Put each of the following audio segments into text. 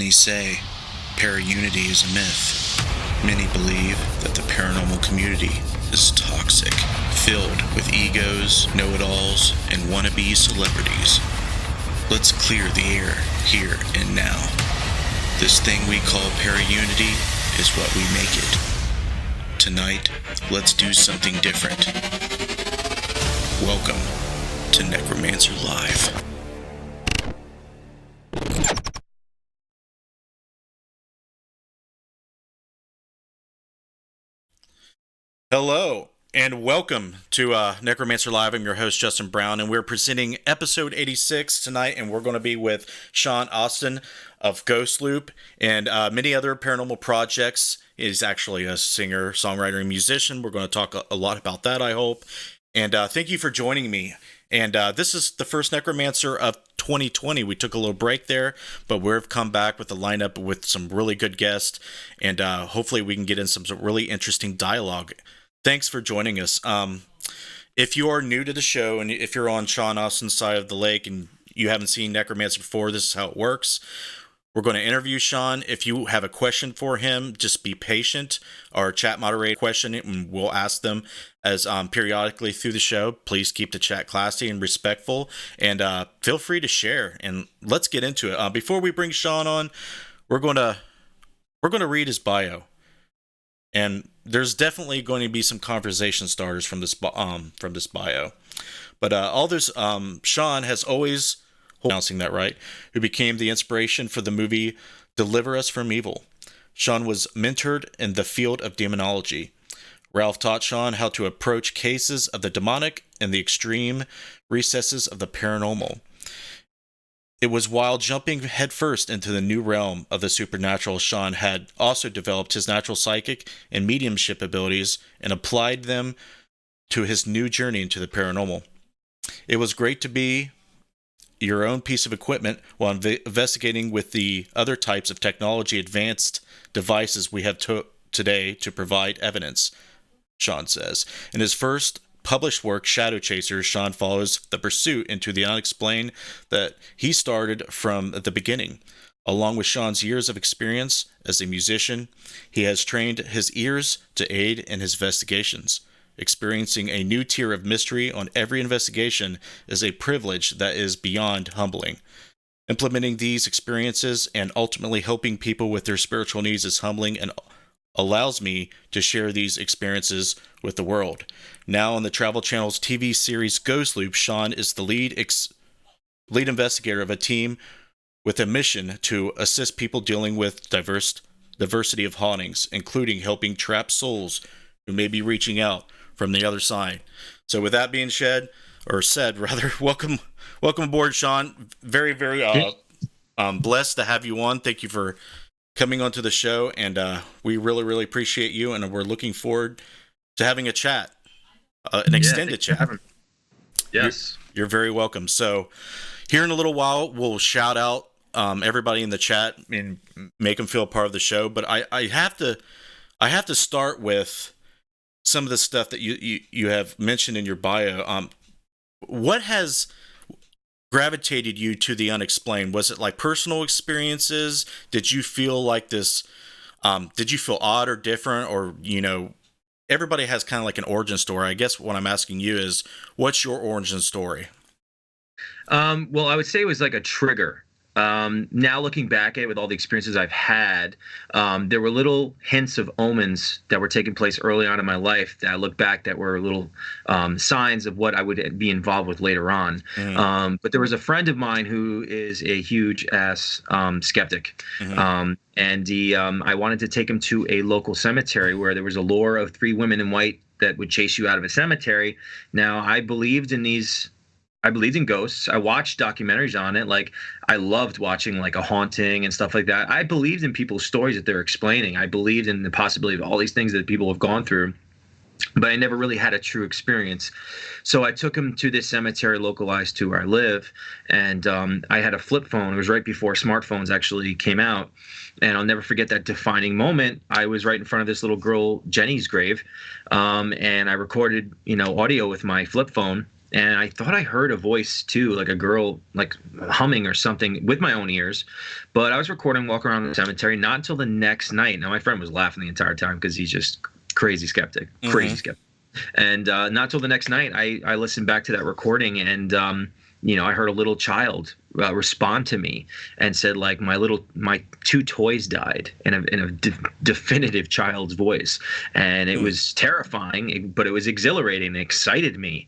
Many say paraunity is a myth. Many believe that the paranormal community is toxic, filled with egos, know-it-alls, and wannabe celebrities. Let's clear the air here and now. This thing we call paraunity is what we make it. Tonight, let's do something different. Welcome to Necromancer Live. Hello, and welcome to Necromancer Live. I'm your host, Justin Brown, and we're presenting episode 86 tonight, and we're going to be with Sean Austin of Ghost Loop and many other paranormal projects. He's actually a singer, songwriter, and musician. We're going to talk a lot about that, I hope. And thank you for joining me. And this is the first Necromancer of 2020. We took a little break there, but we've come back with a lineup with some really good guests, and hopefully we can get in some really interesting dialogue. Thanks for joining us. If you are new to the show, and if you're on Sean Austin's side of the lake and you haven't seen Necromancer before, this is how it works. We're going to interview Sean. If you have a question for him, just be patient. Our chat moderator question, and we'll ask them as periodically through the show. Please keep the chat classy and respectful, and feel free to share. And let's get into it. Before we bring Sean on, we're going to read his bio, and there's definitely going to be some conversation starters from this bio. But all this, Sean has always, pronouncing that right, who became the inspiration for the movie Deliver Us from Evil. Sean was mentored in the field of demonology. Ralph taught Sean how to approach cases of the demonic and the extreme recesses of the paranormal. It was while jumping headfirst into the new realm of the supernatural, Sean had also developed his natural psychic and mediumship abilities and applied them to his new journey into the paranormal. It was great to be your own piece of equipment while investigating with the other types of technology advanced devices we have today to provide evidence, Sean says. In his first published work, Shadow Chasers, Sean follows the pursuit into the unexplained that he started from the beginning. Along with Sean's years of experience as a musician, he has trained his ears to aid in his investigations. Experiencing a new tier of mystery on every investigation is a privilege that is beyond humbling. Implementing these experiences and ultimately helping people with their spiritual needs is humbling and allows me to share these experiences with the world. Now on the Travel Channel's TV series Ghost Loop, Sean is the lead investigator of a team with a mission to assist people dealing with diversity of hauntings, including helping trapped souls who may be reaching out from the other side. So with that being said, welcome aboard, Sean. Very, very blessed to have you on. Thank you for coming onto the show, and we really, really appreciate you, and we're looking forward to having a chat, an extended chat. Yes. You're very welcome. So here in a little while, we'll shout out everybody in the chat and make them feel part of the show, but I have to start with some of the stuff that you have mentioned in your bio. What has gravitated you to the unexplained? Was it like personal experiences? Did you feel like this? Did you feel odd or different? Or, everybody has kind of like an origin story. I guess what I'm asking you is, what's your origin story? Well, I would say it was like a trigger. Now looking back at it with all the experiences I've had, there were little hints of omens that were taking place early on in my life that I look back that were little signs of what I would be involved with later on. But there was a friend of mine who is a huge ass skeptic. And I wanted to take him to a local cemetery where there was a lore of 3 women in white that would chase you out of a cemetery. Now, I believed in ghosts. I watched documentaries on it. Like, I loved watching like a haunting and stuff like that. I believed in people's stories that they're explaining. I believed in the possibility of all these things that people have gone through, but I never really had a true experience. So I took him to this cemetery localized to where I live, and I had a flip phone. It was right before smartphones actually came out, and I'll never forget that defining moment. I was right in front of this little girl, Jenny's grave, and I recorded, audio with my flip phone. And I thought I heard a voice too, like a girl, like humming or something with my own ears. But I was recording Walk Around the Cemetery not until the next night. Now, my friend was laughing the entire time because he's just crazy skeptic, Mm-hmm. crazy skeptic. And not till the next night, I listened back to that recording, and I heard a little child respond to me and said, like, my two toys died, in a definitive child's voice, and it was terrifying, but it was exhilarating. It excited me.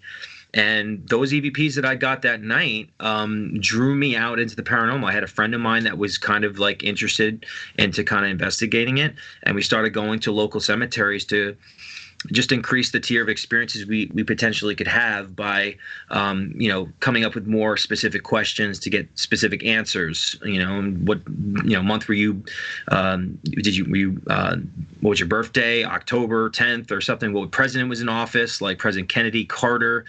And those EVPs that I got that night drew me out into the paranormal. I had a friend of mine that was kind of like interested into kind of investigating it, and we started going to local cemeteries to just increase the tier of experiences we potentially could have by coming up with more specific questions to get specific answers. What month were you, what was your birthday, October 10th or something? What president was in office, like President Kennedy, Carter,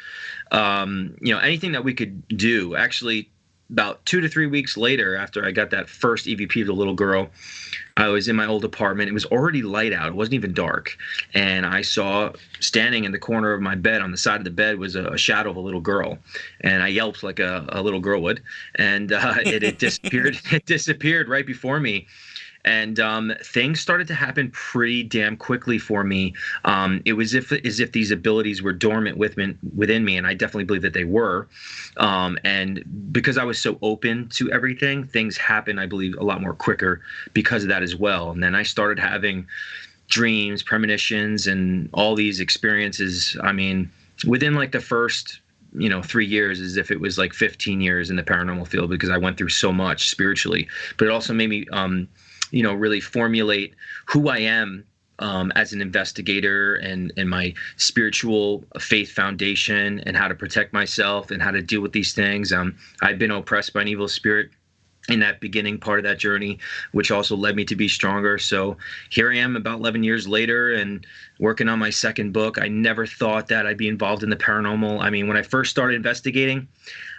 anything that we could do. Actually, about 2 to 3 weeks later, after I got that first EVP of the little girl, I was in my old apartment. It was already light out. It wasn't even dark. And I saw, standing in the corner of my bed, on the side of the bed, was a shadow of a little girl. And I yelped like a little girl would. And it disappeared. It disappeared right before me. And things started to happen pretty damn quickly for me. It was as if these abilities were dormant within me, and I definitely believe that they were. And because I was so open to everything, things happened, I believe, a lot more quicker because of that as well. And then I started having dreams, premonitions, and all these experiences. I mean, within like the first 3 years, as if it was like 15 years in the paranormal field, because I went through so much spiritually. But it also made me really formulate who I am as an investigator, and my spiritual faith foundation, and how to protect myself and how to deal with these things. I've been oppressed by an evil spirit in that beginning part of that journey, which also led me to be stronger. So here I am about 11 years later and working on my second book. I never thought that I'd be involved in the paranormal. I mean, when I first started investigating,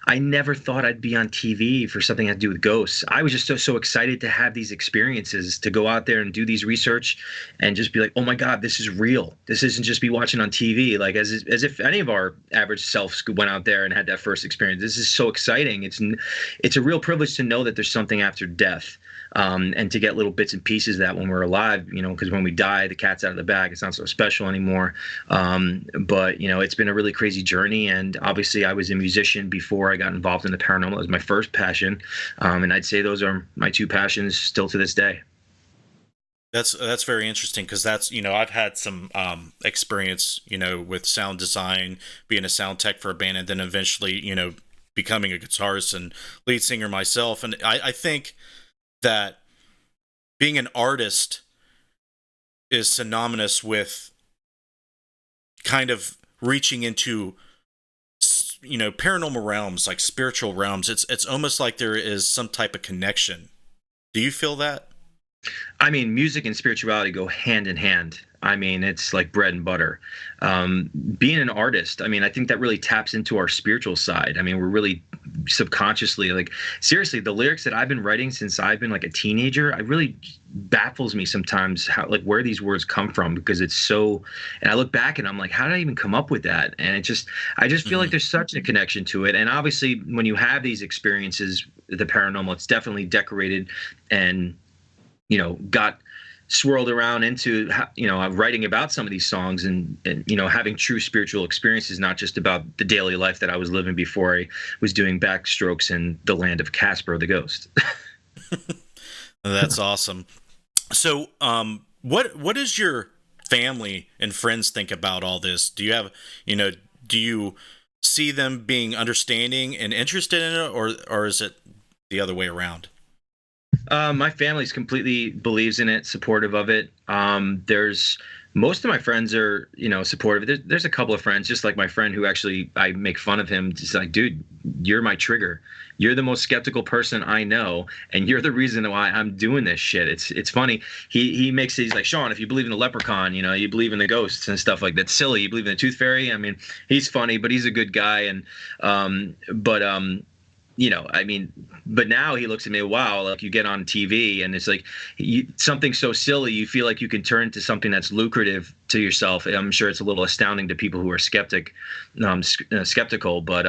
I never thought I'd be on TV for something that had to do with ghosts. I was just so excited to have these experiences, to go out there and do these research and just be like, oh my God, this is real. This isn't just be watching on TV, like as if any of our average selves went out there and had that first experience. This is so exciting. It's a real privilege to know that there's something after death. And to get little bits and pieces of that when we're alive, because when we die, the cat's out of the bag. It's not so special anymore. But it's been a really crazy journey. And obviously, I was a musician before I got involved in the paranormal. It was my first passion. And I'd say those are my two passions still to this day. That's very interesting, because that's I've had some experience with sound design, being a sound tech for a band, and then eventually becoming a guitarist and lead singer myself. And I think that being an artist is synonymous with kind of reaching into paranormal realms, like spiritual realms. It's almost like there is some type of connection. Do you feel that? I mean, music and spirituality go hand in hand. I mean, it's like bread and butter. Being an artist, I mean, I think that really taps into our spiritual side. I mean, we're really subconsciously, like, seriously, the lyrics that I've been writing since I've been like a teenager, it really baffles me sometimes how, like, where these words come from, because it's so, and I look back and I'm like, how did I even come up with that? And I just feel like there's such a connection to it. And obviously, when you have these experiences, the paranormal, it's definitely decorated and got swirled around into writing about some of these songs, and having true spiritual experiences, not just about the daily life that I was living before I was doing backstrokes in the land of Casper the Ghost. That's awesome. So what does your family and friends think about all this? Do you have do you see them being understanding and interested in it, or is it the other way around? My family's completely believes in it, supportive of it. There's most of my friends are, supportive. There's a couple of friends, just like my friend who actually I make fun of him. Just like, dude, you're my trigger. You're the most skeptical person I know, and you're the reason why I'm doing this shit. It's funny. He's like, Sean, if you believe in the leprechaun, you believe in the ghosts and stuff like that. Silly. You believe in the tooth fairy. I mean, he's funny, but he's a good guy. And I mean, but now he looks at me, wow, like you get on TV and it's like something so silly, you feel like you can turn to something that's lucrative to yourself. I'm sure it's a little astounding to people who are skeptical, but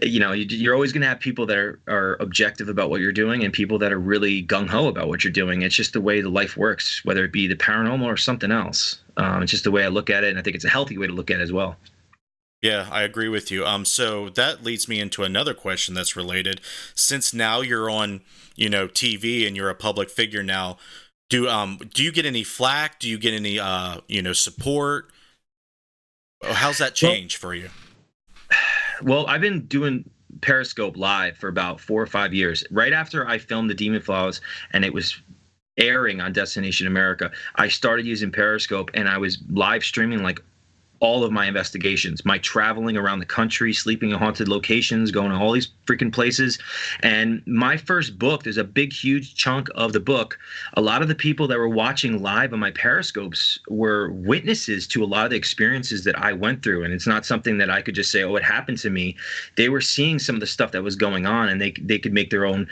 you're always going to have people that are objective about what you're doing and people that are really gung-ho about what you're doing. It's just the way the life works, whether it be the paranormal or something else. It's just the way I look at it, and I think it's a healthy way to look at it as well. Yeah, I agree with you. So that leads me into another question that's related. Since now you're on, TV and you're a public figure now, do you get any flack? Do you get any support? How's that change for you? Well, I've been doing Periscope live for about 4 or 5 years. Right after I filmed the Demon Files and it was airing on Destination America, I started using Periscope and I was live streaming like all of my investigations, my traveling around the country, sleeping in haunted locations, going to all these freaking places. And my first book, there's a big, huge chunk of the book. A lot of the people that were watching live on my Periscopes were witnesses to a lot of the experiences that I went through. And it's not something that I could just say, oh, it happened to me. They were seeing some of the stuff that was going on, and they could make their own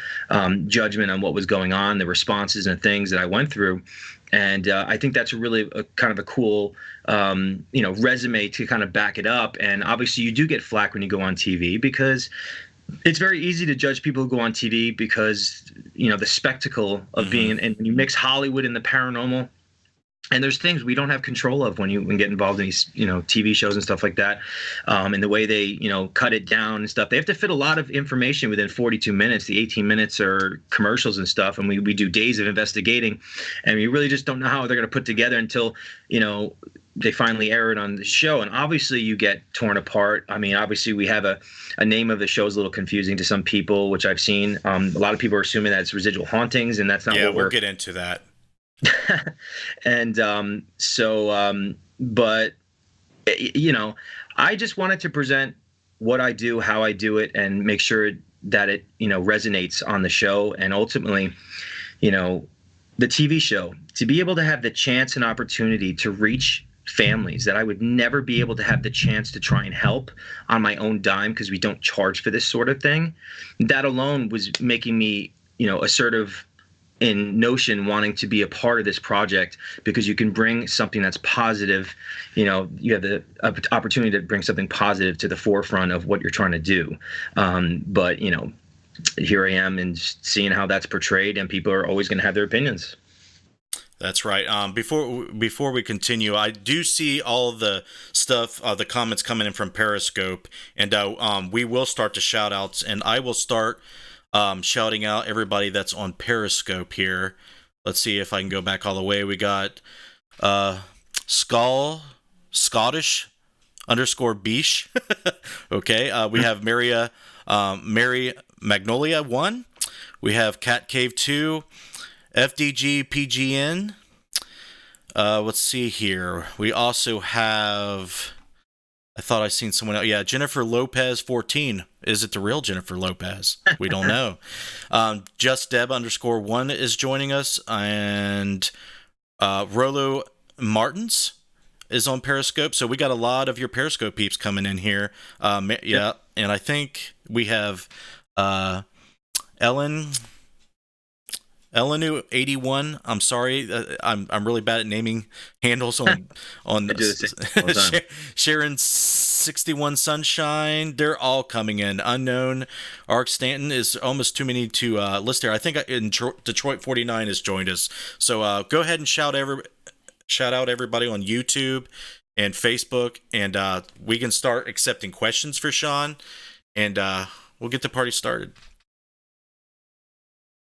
judgment on what was going on, the responses and things that I went through. And I think that's really kind of a cool, resume to kind of back it up. And obviously, you do get flack when you go on TV because it's very easy to judge people who go on TV because, the spectacle of being, and you mix Hollywood and the paranormal. And there's things we don't have control of when you get involved in these, TV shows and stuff like that. And the way they, cut it down and stuff. They have to fit a lot of information within 42 minutes. The 18 minutes are commercials and stuff. And we do days of investigating. And we really just don't know how they're going to put together until, they finally air it on the show. And obviously you get torn apart. I mean, obviously we have a name of the show is a little confusing to some people, which I've seen. A lot of people are assuming that it's Residual Hauntings, and that's not what we'll get into that. And but I just wanted to present what I do, how I do it, and make sure that it resonates on the show. And ultimately, the TV show, to be able to have the chance and opportunity to reach families that I would never be able to have the chance to try and help on my own dime, because we don't charge for this sort of thing. That alone was making me assertive in Notion, wanting to be a part of this project, because you can bring something that's positive. You have the opportunity to bring something positive to the forefront of what you're trying to do. But here I am and seeing how that's portrayed, and people are always going to have their opinions. That's right. Before we continue, I do see all the stuff, the comments coming in from Periscope, and we will start the shout outs, and I will start shouting out everybody that's on Periscope here. Let's see if I can go back all the way. We got Scottish _ Biche. Okay. We have Mary Magnolia 1. We have Cat Cave 2, FDG PGN. Let's see here. We also have, I thought I seen someone else. Yeah, Jennifer Lopez 14. Is it the real Jennifer Lopez? We don't know. Just Deb _1 is joining us, and Rolo Martins is on Periscope. So we got a lot of your Periscope peeps coming in here. Yeah, and I think we have Elenu81. I'm sorry, I'm really bad at naming handles on Sharon 61 Sunshine. They're all coming in. Unknown Ark Stanton is almost too many to list here. I think in Detroit 49 has joined us. So go ahead and shout out everybody on YouTube and Facebook, and we can start accepting questions for Sean, and we'll get the party started.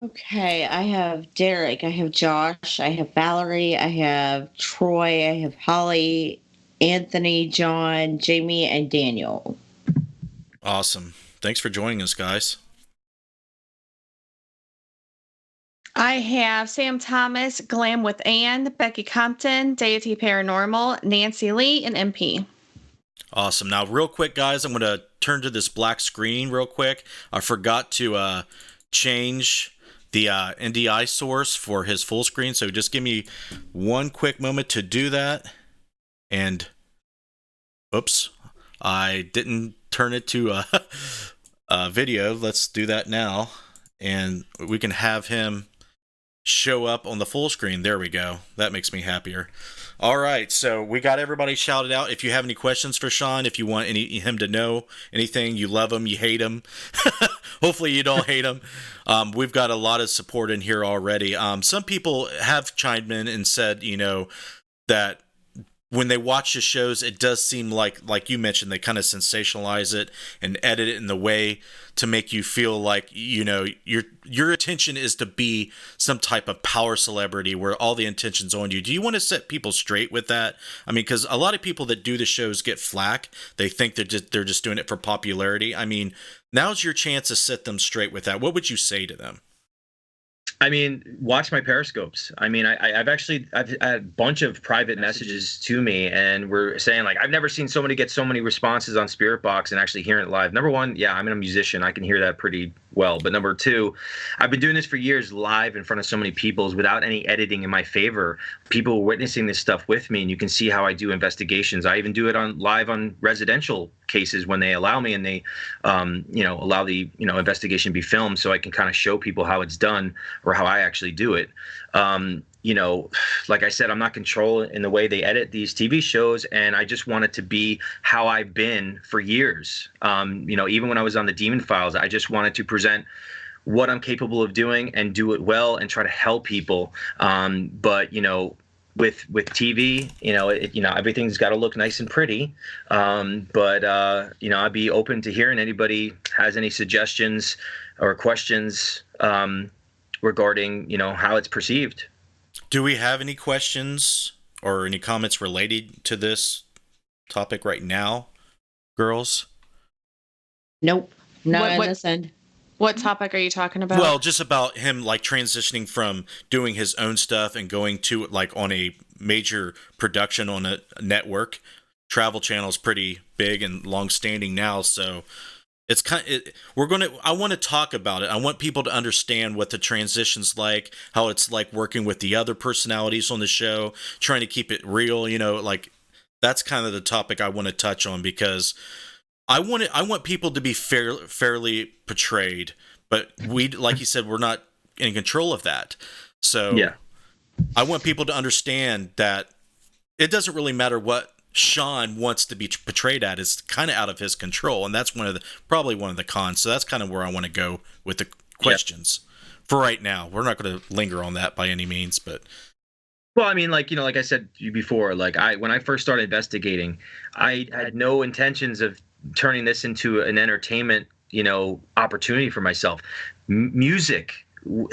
Okay, I have Derek, I have Josh, I have Valerie, I have Troy, I have Holly, Anthony, John, Jamie, and Daniel. Awesome. Thanks for joining us, guys. I have Sam Thomas, Glam with Ann, Becky Compton, Deity Paranormal, Nancy Lee, and MP. Awesome. Now, real quick, guys, I'm going to turn to this black screen real quick. I forgot to change the NDI source for his full screen, so just give me one quick moment to do that. And oops, I didn't turn it to video. Let's do that now, and we can have him show up on the full screen. There we go. That makes me happier. All right, so we got everybody shouted out. If you have any questions for Sean, if you want him to know anything, you love him, you hate him. Hopefully you don't hate him. We've got a lot of support in here already. Some people have chimed in and said, that when they watch the shows, it does seem like you mentioned, they kind of sensationalize it and edit it in the way to make you feel like, your attention is to be some type of power celebrity where all the attention's on you. Do you want to set people straight with that? I mean, because a lot of people that do the shows get flack. They think they're just doing it for popularity. I mean, now's your chance to set them straight with that. What would you say to them? I mean, watch my Periscopes. I mean, I've had a bunch of private messages to me, and we're saying, like, I've never seen somebody get so many responses on Spirit Box and actually hearing it live. Number one, yeah, I'm a musician. I can hear that pretty well. But number two, I've been doing this for years live in front of so many people without any editing in my favor. People witnessing this stuff with me, and you can see how I do investigations. I even do it live on residential cases when they allow me, and they allow the investigation to be filmed, so I can kind of show people how it's done or how I actually do it. Like I said, I'm not controlling in the way they edit these TV shows, and I just want it to be how I've been for years. Even when I was on the Demon Files, I just wanted to present what I'm capable of doing and do it well and try to help people. But with TV, everything's got to look nice and pretty. But I'd be open to hearing anybody has any suggestions or questions regarding, how it's perceived. Do we have any questions or any comments related to this topic right now, girls? Nope. Not on What- this end. What topic are you talking about? Well, just about him like transitioning from doing his own stuff and going to like on a major production on a network. Travel Channel's pretty big and long-standing now, so it's I want to talk about it. I want people to understand what the transition's like, how it's like working with the other personalities on the show, trying to keep it real, like that's kind of the topic I want to touch on, because I want people to be fairly portrayed, but like you said, we're not in control of that. So yeah. I want people to understand that it doesn't really matter what Sean wants to be portrayed at. It's kind of out of his control, and that's probably one of the cons. So that's kind of where I want to go with the questions for right now. We're not going to linger on that by any means, but. Well, I mean, like I said to you before, when I first started investigating, I had no intentions of turning this into an entertainment, opportunity for myself. Music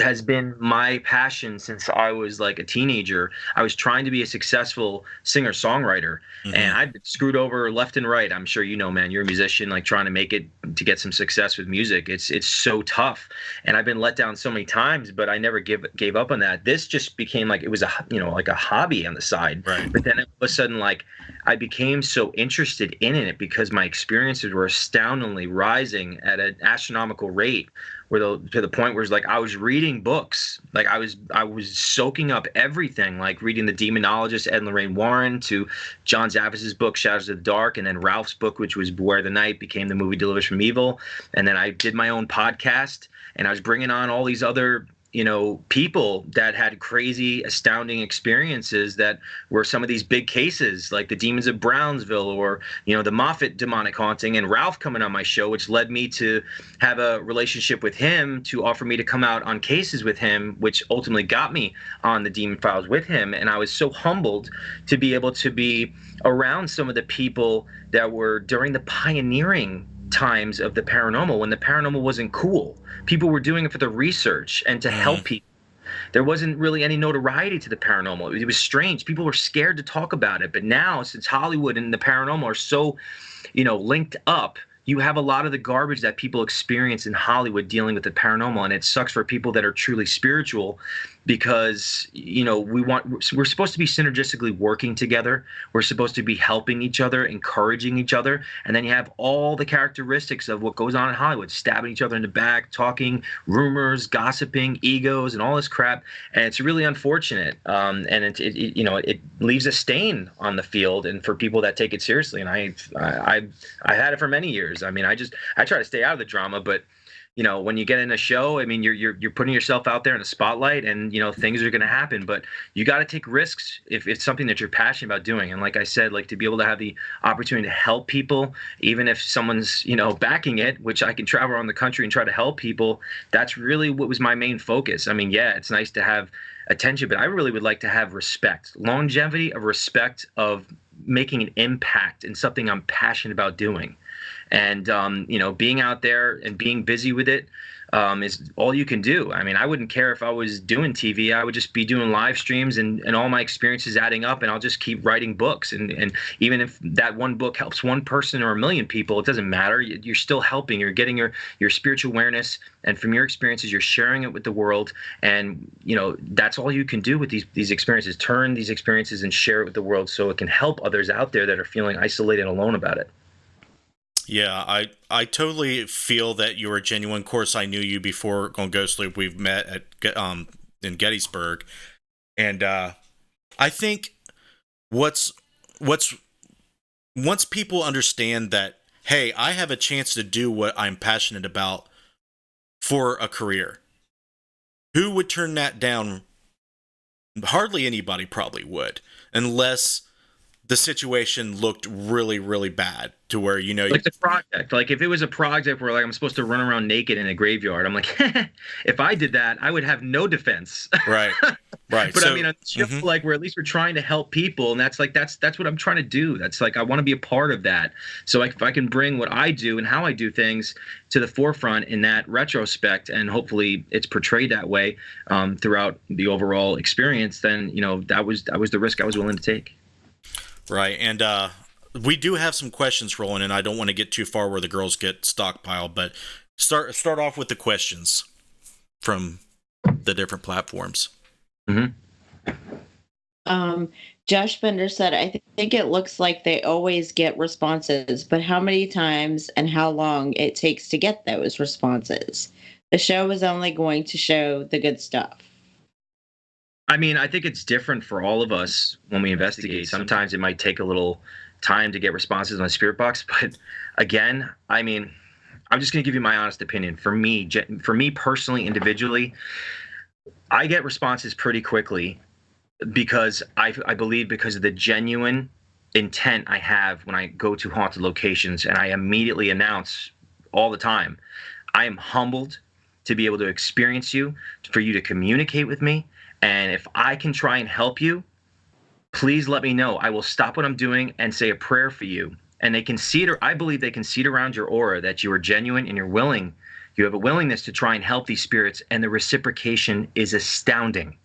has been my passion since I was like a teenager. I was trying to be a successful singer-songwriter, and I've been screwed over left and right. I'm sure man, you're a musician, like trying to make it to get some success with music. It's so tough, and I've been let down so many times, but I never gave up on that. This just became like it was like a hobby on the side. Right. But then all of a sudden, like I became so interested in it because my experiences were astoundingly rising at an astronomical rate. To the point where it's like I was reading books, like I was soaking up everything, like reading The Demonologist, Ed and Lorraine Warren, to John Zaviz's book Shadows of the Dark, and then Ralph's book, which was Beware the Night, became the movie Delivers from Evil. And then I did my own podcast, and I was bringing on all these other people that had crazy, astounding experiences that were some of these big cases, like the Demons of Brownsville or, the Moffat demonic haunting, and Ralph coming on my show, which led me to have a relationship with him to offer me to come out on cases with him, which ultimately got me on the Demon Files with him. And I was so humbled to be able to be around some of the people that were during the pioneering times of the paranormal, when the paranormal wasn't cool. People were doing it for the research and to help people. There wasn't really any notoriety to the paranormal. It was strange. People were scared to talk about it. But now, since Hollywood and the paranormal are so, linked up, you have a lot of the garbage that people experience in Hollywood dealing with the paranormal. And it sucks for people that are truly spiritual because we're supposed to be synergistically working together. We're supposed to be helping each other, encouraging each other, and then you have all the characteristics of what goes on in Hollywood: stabbing each other in the back, talking rumors, gossiping, egos, and all this crap. And it's really unfortunate, and it leaves a stain on the field and for people that take it seriously. And I had it for many years. I mean, I try to stay out of the drama, but when you get in a show, I mean, you're putting yourself out there in the spotlight, and things are going to happen. But you got to take risks if it's something that you're passionate about doing. And like I said, like, to be able to have the opportunity to help people, even if someone's backing it, which I can travel around the country and try to help people. That's really what was my main focus. I mean, yeah, it's nice to have attention, but I really would like to have respect, longevity of respect, of making an impact in something I'm passionate about doing. And being out there and being busy with it is all you can do. I mean, I wouldn't care if I was doing TV. I would just be doing live streams, and all my experiences adding up, and I'll just keep writing books. And even if that one book helps one person or a million people, it doesn't matter. You're still helping. You're getting your spiritual awareness, and from your experiences, you're sharing it with the world. And that's all you can do with these experiences. Turn these experiences and share it with the world, so it can help others out there that are feeling isolated and alone about it. Yeah, I totally feel that you're a genuine. Of course, I knew you before on Ghost Loop. We've met at in Gettysburg, and I think once people understand that, hey, I have a chance to do what I'm passionate about for a career, who would turn that down? Hardly anybody probably would, unless the situation looked really, really bad to where, like the project, like if it was a project where like I'm supposed to run around naked in a graveyard, I'm like, if I did that, I would have no defense. Right. But so, I mean, like, where at least we're trying to help people, and that's what I'm trying to do. That's like, I want to be a part of that. So if I can bring what I do and how I do things to the forefront in that retrospect, and hopefully it's portrayed that way throughout the overall experience, then that was the risk I was willing to take. Right, and we do have some questions rolling, and I don't want to get too far where the girls get stockpiled, but start off with the questions from the different platforms. Mm-hmm. Josh Bender said, I think it looks like they always get responses, but how many times and how long it takes to get those responses? The show is only going to show the good stuff. I mean, I think it's different for all of us when we investigate. Sometimes it might take a little time to get responses on a spirit box. But again, I mean, I'm just going to give you my honest opinion. For me personally, individually, I get responses pretty quickly because I believe because of the genuine intent I have when I go to haunted locations, and I immediately announce all the time, I am humbled to be able to experience you, for you to communicate with me. And if I can try and help you, please let me know. I will stop what I'm doing and say a prayer for you. And they can see it, or I believe they can see it around your aura, that you are genuine and you're willing. You have a willingness to try and help these spirits, and the reciprocation is astounding.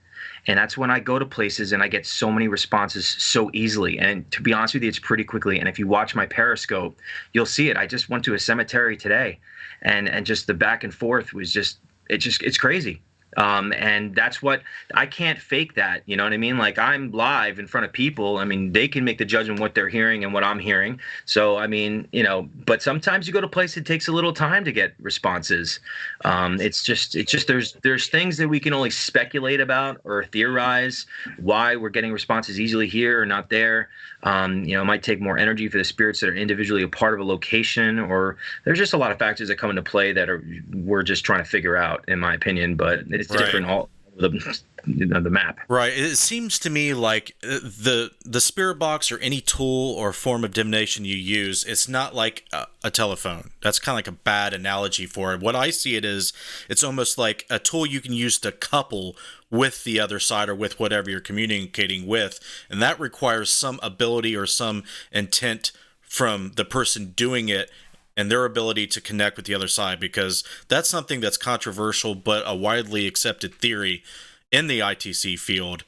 And that's when I go to places and I get so many responses so easily. And to be honest with you, it's pretty quickly. And if you watch my Periscope, you'll see it. I just went to a cemetery today, and just the back and forth was it's crazy. And that's what, I can't fake that. You know what I mean? Like, I'm live in front of people. I mean, they can make the judgment what they're hearing and what I'm hearing. So, I mean, but sometimes you go to places, it takes a little time to get responses. It's just there's things that we can only speculate about or theorize why we're getting responses easily here or not there. It might take more energy for the spirits that are individually a part of a location, or there's just a lot of factors that come into play that we're just trying to figure out, in my opinion. But it's different all the map. Right. It seems to me like the spirit box or any tool or form of divination you use, it's not like a telephone. That's kind of like a bad analogy for it. What I see it is, it's almost like a tool you can use to couple with the other side or with whatever you're communicating with. And that requires some ability or some intent from the person doing it and their ability to connect with the other side, because that's something that's controversial, but a widely accepted theory in the ITC field.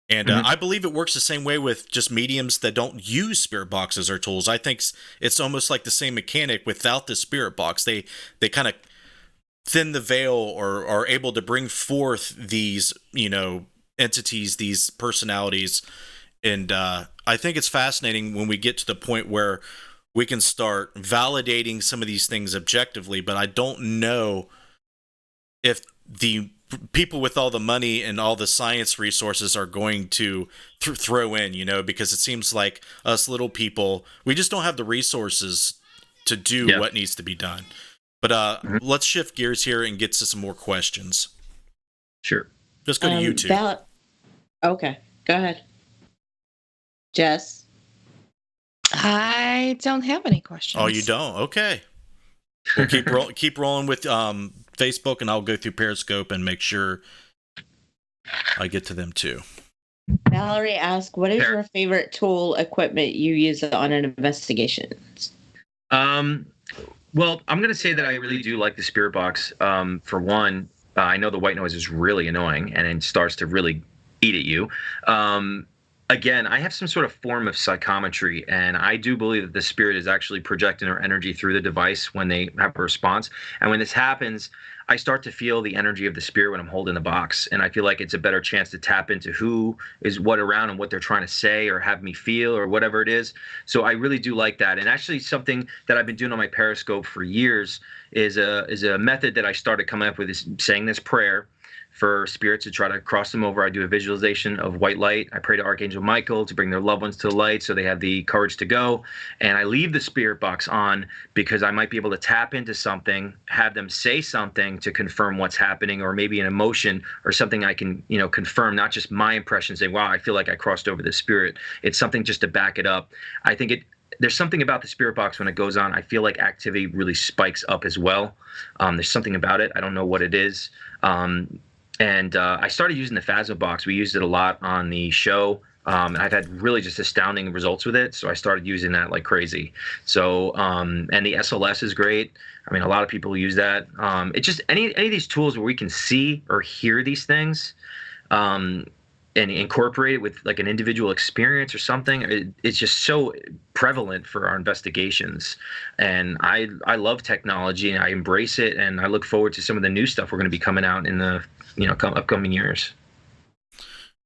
And I believe it works the same way with just mediums that don't use spirit boxes or tools. I think it's almost like the same mechanic without the spirit box. They kind of thin the veil or are able to bring forth these, entities, these personalities. And I think it's fascinating when we get to the point where we can start validating some of these things objectively, but I don't know if the people with all the money and all the science resources are going to throw in, because it seems like us little people, we just don't have the resources to do what needs to be done. But let's shift gears here and get to some more questions. Sure. Just go to YouTube. Okay, go ahead. Jess? I don't have any questions. Oh, you don't? Okay. We'll keep rolling with Facebook, and I'll go through Periscope and make sure I get to them too. Valerie asked, what is your favorite tool equipment you use on an investigation? Well, I'm going to say that I really do like the Spirit Box. For one, I know the white noise is really annoying and it starts to really eat at you. Again, I have some sort of form of psychometry, and I do believe that the spirit is actually projecting their energy through the device when they have a response. And when this happens, I start to feel the energy of the spirit when I'm holding the box, and I feel like it's a better chance to tap into who is what around and what they're trying to say or have me feel or whatever it is. So I really do like that. And actually, something that I've been doing on my Periscope for years is a method that I started coming up with, is saying this prayer for spirits to try to cross them over. I do a visualization of white light. I pray to Archangel Michael to bring their loved ones to the light so they have the courage to go. And I leave the Spirit Box on because I might be able to tap into something, have them say something to confirm what's happening, or maybe an emotion or something I can, confirm, not just my impression saying, wow, I feel like I crossed over the spirit. It's something just to back it up. I think there's something about the Spirit Box when it goes on. I feel like activity really spikes up as well. There's something about it. I don't know what it is. And I started using the Phasma box. We used it a lot on the show. And I've had really just astounding results with it. So I started using that like crazy. So, and the SLS is great. I mean, a lot of people use that. It's just any of these tools where we can see or hear these things, and incorporate it with like an individual experience or something. It's just so prevalent for our investigations. And I love technology, and I embrace it. And I look forward to some of the new stuff we're going to be coming out in the upcoming years.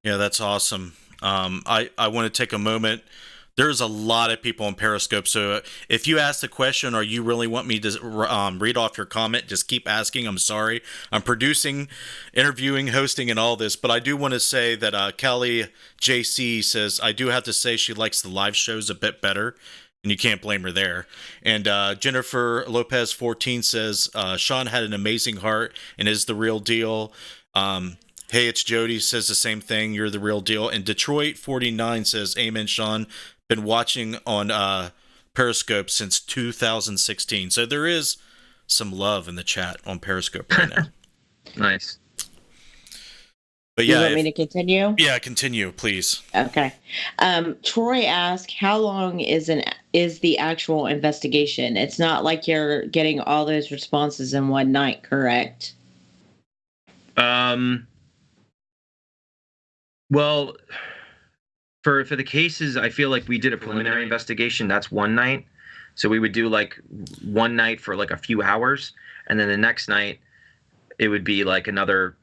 Yeah, that's awesome. I want to take a moment. There's a lot of people on Periscope, so if you ask the question or you really want me to read off your comment, just keep asking. I'm sorry. I'm producing, interviewing, hosting, and all this, but I do want to say that Kelly JC says, I do have to say she likes the live shows a bit better, and you can't blame her there. And Jennifer Lopez 14 says, Sean had an amazing heart and is the real deal. Hey, it's Jody says the same thing. You're the real deal. And Detroit 49 says, amen, Sean. Been watching on Periscope since 2016. So there is some love in the chat on Periscope right now. Nice. But yeah, you want me to continue? Yeah, continue, please. Okay. Troy asked, how long is the actual investigation? It's not like you're getting all those responses in one night, correct? Well, for the cases, I feel like we did a preliminary investigation. That's one night. So we would do like one night for like a few hours, and then the next night it would be like another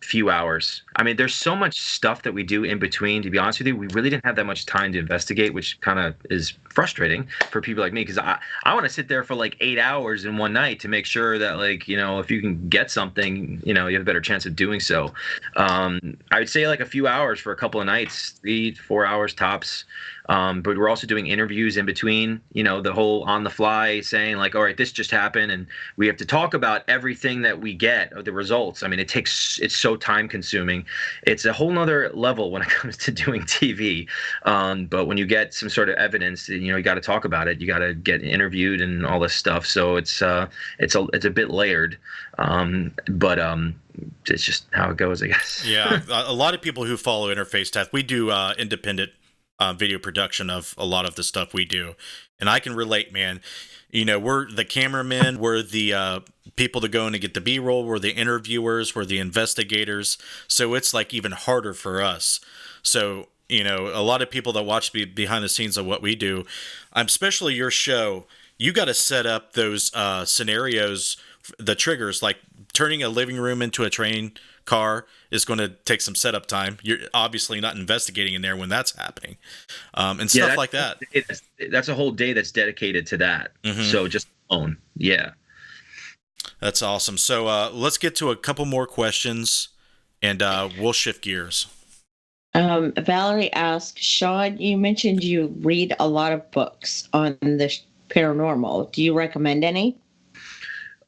few hours. I mean, there's so much stuff that we do in between. To be honest with you, we really didn't have that much time to investigate, which kind of is frustrating for people like me, because I want to sit there for like 8 hours in one night to make sure that, like, if you can get something, you have a better chance of doing so. I would say like a few hours for a couple of nights, 3 to 4 hours tops. But we're also doing interviews in between, the whole on the fly saying like, all right, this just happened. And we have to talk about everything that we get of the results. I mean, it's so time consuming. It's a whole nother level when it comes to doing TV. But when you get some sort of evidence, you got to talk about it. You got to get interviewed and all this stuff. So it's a bit layered. But it's just how it goes, I guess. Yeah. A lot of people who follow Interface Tech, we do independent video production of a lot of the stuff we do, and I can relate, man. We're the cameramen, we're the people that go in to get the B-roll, we're the interviewers, we're the investigators, so it's like even harder for us. So a lot of people that watch behind the scenes of what we do, especially your show, you got to set up those scenarios, the triggers, like turning a living room into a train car is going to take some setup time. You're obviously not investigating in there when that's happening, and stuff like that. That's a whole day that's dedicated to that. So just alone, yeah. That's awesome. So let's get to a couple more questions, and we'll shift gears. Valerie asks, Sean, you mentioned you read a lot of books on the paranormal. Do you recommend any?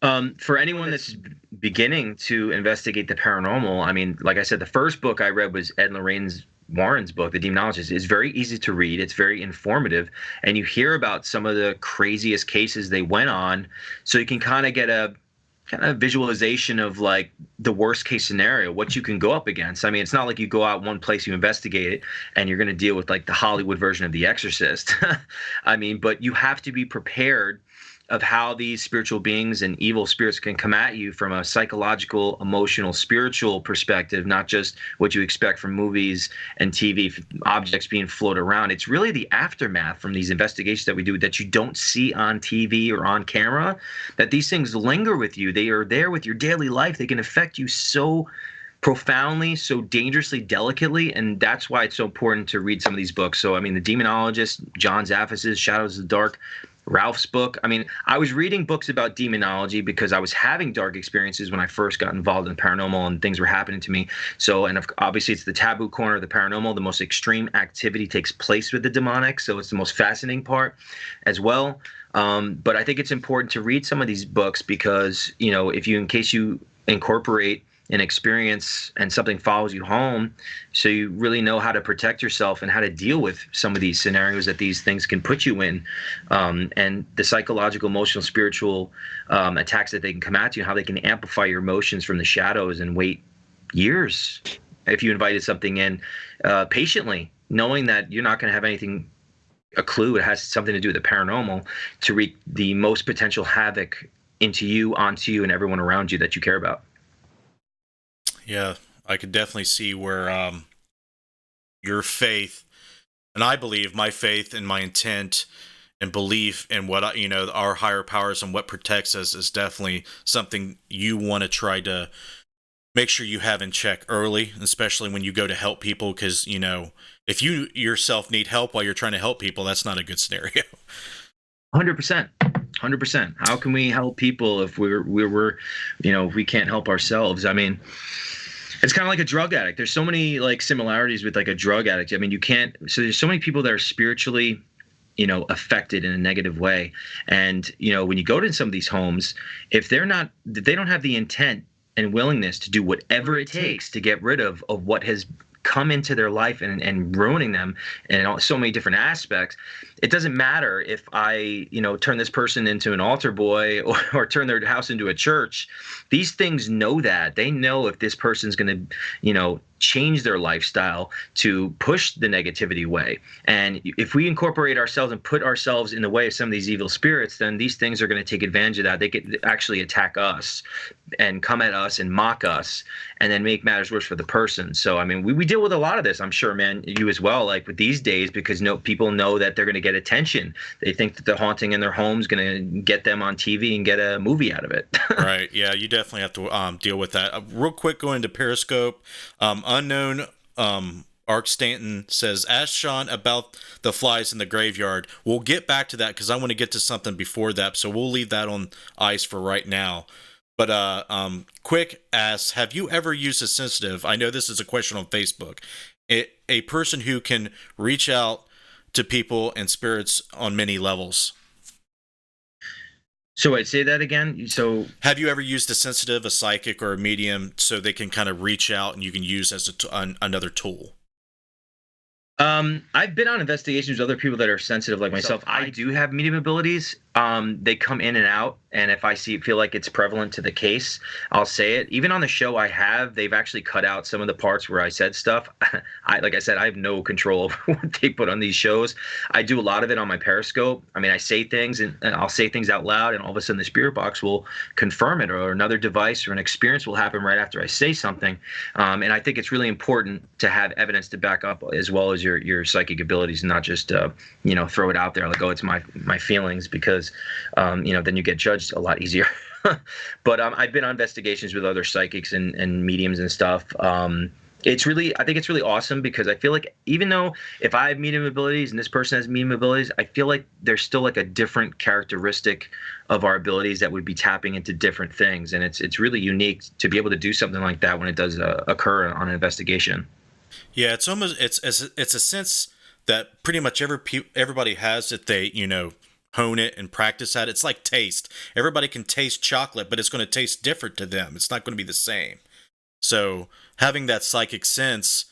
For anyone that's beginning to investigate the paranormal, I mean, like I said, the first book I read was Ed and Lorraine Warren's book, The Demonologist. It's very easy to read. It's very informative. And you hear about some of the craziest cases they went on. So you can kind of get a visualization of like the worst case scenario, what you can go up against. I mean, it's not like you go out one place, you investigate it, and you're going to deal with like the Hollywood version of The Exorcist. I mean, but you have to be prepared of how these spiritual beings and evil spirits can come at you from a psychological, emotional, spiritual perspective, not just what you expect from movies and TV, objects being floated around. It's really the aftermath from these investigations that we do that you don't see on TV or on camera, that these things linger with you. They are there with your daily life. They can affect you so profoundly, so dangerously, delicately, and that's why it's so important to read some of these books. So, I mean, The Demonologist, John Zaffis's Shadows of the Dark, Ralph's book. I mean, I was reading books about demonology because I was having dark experiences when I first got involved in paranormal and things were happening to me. So, and obviously it's the taboo corner of the paranormal. The most extreme activity takes place with the demonic. So it's the most fascinating part as well. But I think it's important to read some of these books because, you know, in case you incorporate an experience and something follows you home, so you really know how to protect yourself and how to deal with some of these scenarios that these things can put you in, and the psychological, emotional, spiritual attacks that they can come at you, how they can amplify your emotions from the shadows and wait years if you invited something in patiently, knowing that you're not going to have a clue it has something to do with the paranormal, to wreak the most potential havoc onto you and everyone around you that you care about. Yeah, I could definitely see where your faith, and I believe my faith and my intent and belief in what our higher powers and what protects us is definitely something you want to try to make sure you have in check early, especially when you go to help people, because if you yourself need help while you're trying to help people, that's not a good scenario. 100%. How can we help people if if we can't help ourselves? I mean, it's kind of like a drug addict. There's so many like similarities with like a drug addict. I mean, so there's so many people that are spiritually, affected in a negative way. And, when you go to some of these homes, if they don't have the intent and willingness to do whatever it takes to get rid of what has come into their life and ruining them in so many different aspects, it doesn't matter if I, turn this person into an altar boy or turn their house into a church. These things know that. They know if this person's going to, change their lifestyle to push the negativity away. And if we incorporate ourselves and put ourselves in the way of some of these evil spirits, then these things are going to take advantage of that. They could actually attack us and come at us and mock us and then make matters worse for the person. So, I mean, we deal with a lot of this, I'm sure, man, you as well, like with these days, because people know that they're going to get attention. They think that the haunting in their home is going to get them on TV and get a movie out of it. Right. Yeah, you definitely have to deal with that. Real quick, going to Periscope, Unknown Ark Stanton says, ask Sean about the flies in the graveyard. We'll get back to that because I want to get to something before that, so we'll leave that on ice for right now. But Quick asks, have you ever used a sensitive? I know this is a question on Facebook. A person who can reach out to people and spirits on many levels. So I'd say that again. So have you ever used a sensitive, a psychic, or a medium so they can kind of reach out and you can use as another tool? I've been on investigations with other people that are sensitive like myself. I do have medium abilities. They come in and out, and if I feel like it's prevalent to the case, I'll say it. Even on the show they've actually cut out some of the parts where I said stuff. Like I said, I have no control over what they put on these shows. I do a lot of it on my Periscope. I mean, I say things and I'll say things out loud, and all of a sudden the spirit box will confirm it, or another device or an experience will happen right after I say something. And I think it's really important to have evidence to back up, as well as your psychic abilities, and not just throw it out there like, oh, it's my feelings, because then you get judged a lot easier. But I've been on investigations with other psychics and mediums and stuff. I think it's really awesome because I feel like even though if I have medium abilities and this person has medium abilities, I feel like there's still like a different characteristic of our abilities that would be tapping into different things, and it's really unique to be able to do something like that when it does occur on an investigation. Yeah, it's almost it's a sense that pretty much everybody has that they hone it and practice at. It's like taste. Everybody can taste chocolate, but it's going to taste different to them. It's not going to be the same. So having that psychic sense,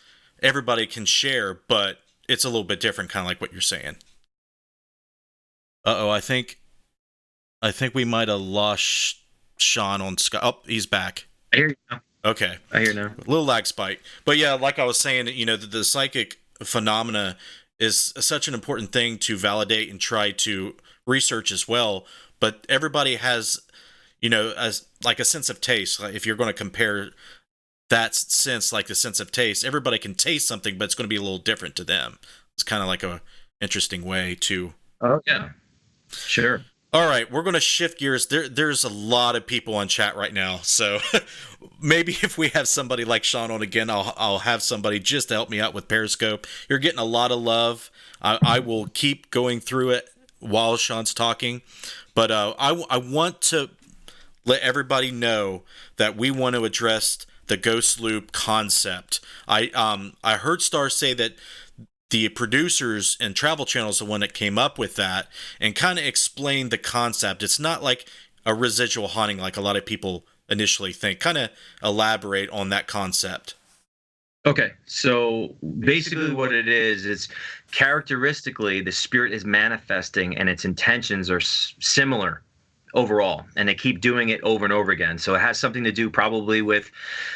everybody can share, but it's a little bit different, kind of like what you're saying. Uh-oh, I think we might have lost Sean on Skype. Oh, he's back. I hear you now. Okay. I hear now. A little lag spike. But yeah, like I was saying, the psychic phenomena is such an important thing to validate and try to research as well. But everybody has, as like a sense of taste. Like if you're going to compare that sense, like the sense of taste, everybody can taste something, but it's going to be a little different to them. It's kind of like a interesting way to. Oh yeah, sure. All right, we're going to shift gears. There's a lot of people on chat right now, so maybe if we have somebody like Sean on again, I'll have somebody just to help me out with Periscope. You're getting a lot of love. I will keep going through it while Sean's talking, but I want to let everybody know that we want to address the ghost loop concept. I heard Star say that the producers and Travel Channel is the one that came up with that and kind of explained the concept. It's not like a residual haunting like a lot of people initially think. Kind of elaborate on that concept. Okay, so basically what it is characteristically the spirit is manifesting and its intentions are similar overall, and they keep doing it over and over again. So it has something to do probably with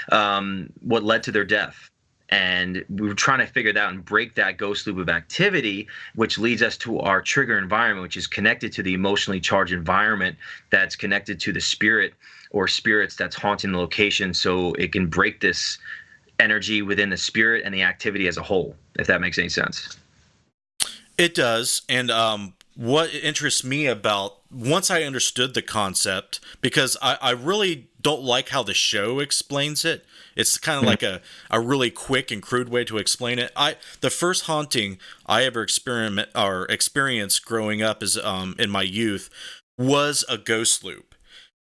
what led to their death. And we were trying to figure that out and break that ghost loop of activity, which leads us to our trigger environment, which is connected to the emotionally charged environment that's connected to the spirit or spirits that's haunting the location, so it can break this energy within the spirit and the activity as a whole, if that makes any sense. It does. And what interests me about, once I understood the concept, because I really don't like how the show explains it. It's kind of like a really quick and crude way to explain it. The first haunting I ever experienced growing up is in my youth was a ghost loop.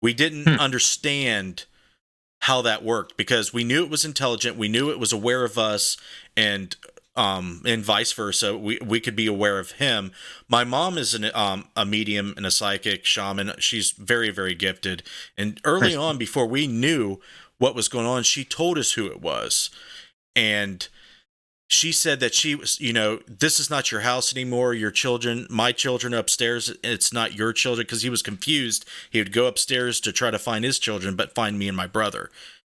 We didn't understand how that worked because we knew it was intelligent, we knew it was aware of us, and vice versa. We could be aware of him. My mom is a medium and a psychic shaman. She's very, very gifted. And early on, before we knew what was going on, she told us who it was. And she said that she was, this is not your house anymore. Your children, my children are upstairs. It's not your children, because he was confused. He would go upstairs to try to find his children, but find me and my brother.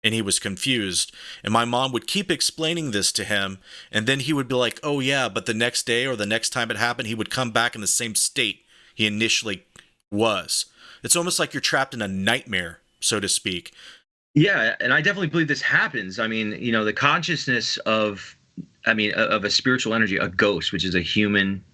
And he was confused. And my mom would keep explaining this to him. And then he would be like, oh yeah, but the next day or the next time it happened, he would come back in the same state he initially was. It's almost like you're trapped in a nightmare, so to speak. Yeah, and I definitely believe this happens. I mean, the consciousness of a spiritual energy, a ghost, which is a human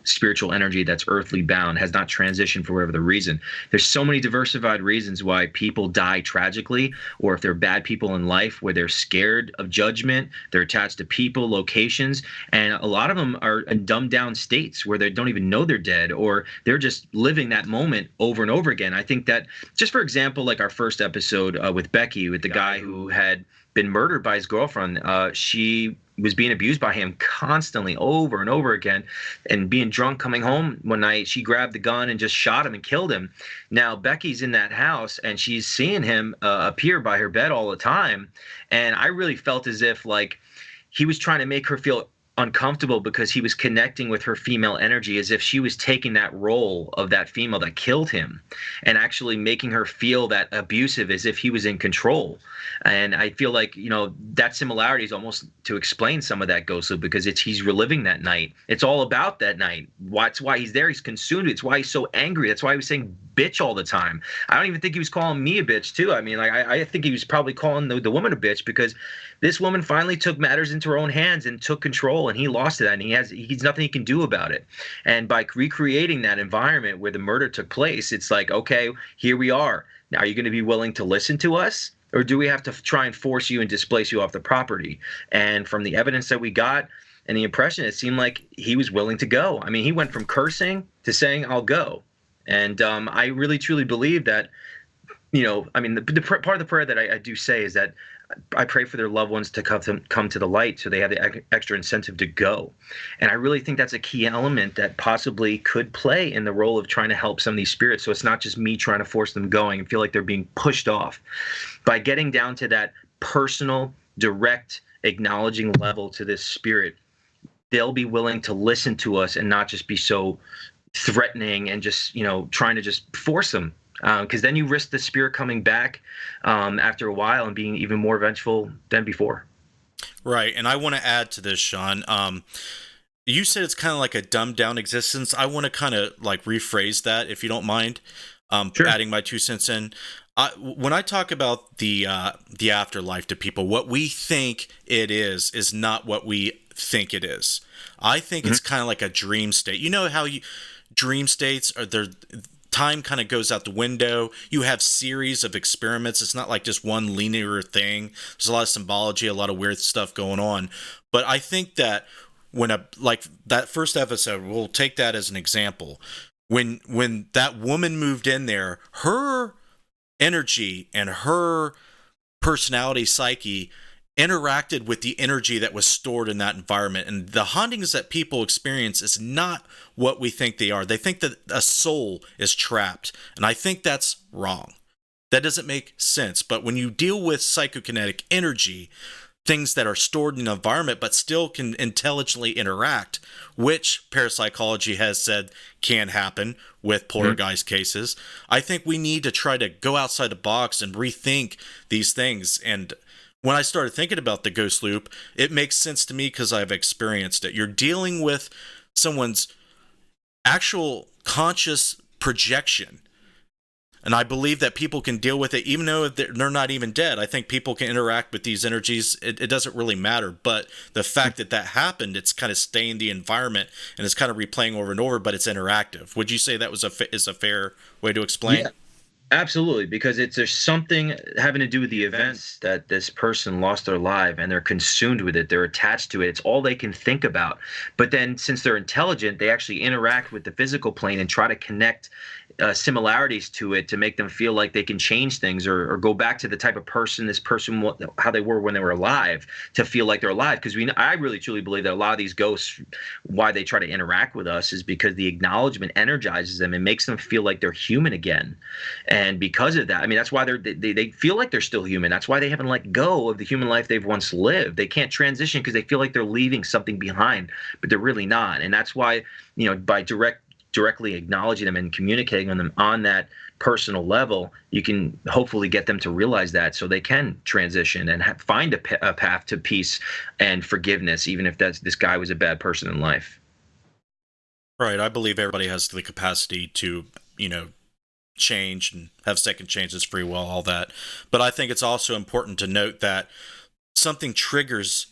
spiritual energy that's earthly bound, has not transitioned for whatever the reason. There's so many diversified reasons why people die tragically, or if they're bad people in life where they're scared of judgment, they're attached to people, locations, and a lot of them are in dumbed down states where they don't even know they're dead, or they're just living that moment over and over again. I think that, just for example, like our first episode with Becky, with the guy who had been murdered by his girlfriend, she was being abused by him constantly over and over again, and being drunk coming home one night, she grabbed the gun and just shot him and killed him. Now Becky's in that house and she's seeing him appear by her bed all the time. And I really felt as if like he was trying to make her feel uncomfortable because he was connecting with her female energy, as if she was taking that role of that female that killed him and actually making her feel that abusive, as if he was in control. And I feel like, that similarity is almost to explain some of that ghost loop, because he's reliving that night. It's all about that night. That's why he's there. He's consumed. It's why he's so angry. That's why he was saying bitch all the time. I don't even think he was calling me a bitch too. I mean, like, I think he was probably calling the woman a bitch, because this woman finally took matters into her own hands and took control control, and he lost that, and he's nothing he can do about it. And by recreating that environment where the murder took place, it's like, okay, here we are. Now, are you going to be willing to listen to us, or do we have to try and force you and displace you off the property? And from the evidence that we got and the impression, it seemed like he was willing to go. I mean, he went from cursing to saying, I'll go. And I really, truly believe that, I mean, the part of the prayer that I do say is that I pray for their loved ones to come to the light, so they have the extra incentive to go. And I really think that's a key element that possibly could play in the role of trying to help some of these spirits. So it's not just me trying to force them going and feel like they're being pushed off. By getting down to that personal, direct, acknowledging level to this spirit, they'll be willing to listen to us and not just be so threatening and just, trying to just force them. Because then you risk the spirit coming back after a while and being even more vengeful than before. Right. And I want to add to this, Sean. You said it's kind of like a dumbed down existence. I want to kind of like rephrase that, if you don't mind, Sure. adding my 2 cents in. When I talk about the afterlife to people, what we think it is not what we think it is. I think it's kind of like a dream state. You know how dream states are there. Time kind of goes out the window. You have series of experiments. It's not like just one linear thing. There's a lot of symbology, a lot of weird stuff going on. But I think that like that first episode, we'll take that as an example. When that woman moved in there, her energy and her personality, psyche, interacted with the energy that was stored in that environment. And the hauntings that people experience is not what we think they are. They think that a soul is trapped. And I think that's wrong. That doesn't make sense. But when you deal with psychokinetic energy, things that are stored in the environment but still can intelligently interact, which parapsychology has said can happen with poltergeist cases, I think we need to try to go outside the box and rethink these things. And when I started thinking about the ghost loop, it makes sense to me because I've experienced it. You're dealing with someone's actual conscious projection. And I believe that people can deal with it even though they're not even dead. I think people can interact with these energies. It doesn't really matter. But the fact that happened, it's kind of staying the environment and it's kind of replaying over and over, but it's interactive. Would you say that is a fair way to explain? Yeah. Absolutely, because there's something having to do with the events that this person lost their life, and they're consumed with it. They're attached to it. It's all they can think about. But then since they're intelligent, they actually interact with the physical plane and try to connect similarities to it to make them feel like they can change things or go back to the type of person how they were when they were alive, to feel like they're alive. Because I really truly believe that a lot of these ghosts, why they try to interact with us is because the acknowledgement energizes them and makes them feel like they're human again. And because of that, I mean, that's why they feel like they're still human. That's why they haven't let go of the human life they've once lived. They can't transition because they feel like they're leaving something behind, but they're really not. And that's why, by directly acknowledging them and communicating with them on that personal level, you can hopefully get them to realize that so they can transition and find a path to peace and forgiveness, even if this guy was a bad person in life. Right. I believe everybody has the capacity to, change and have second chances, free will, all that. But I think it's also important to note that something triggers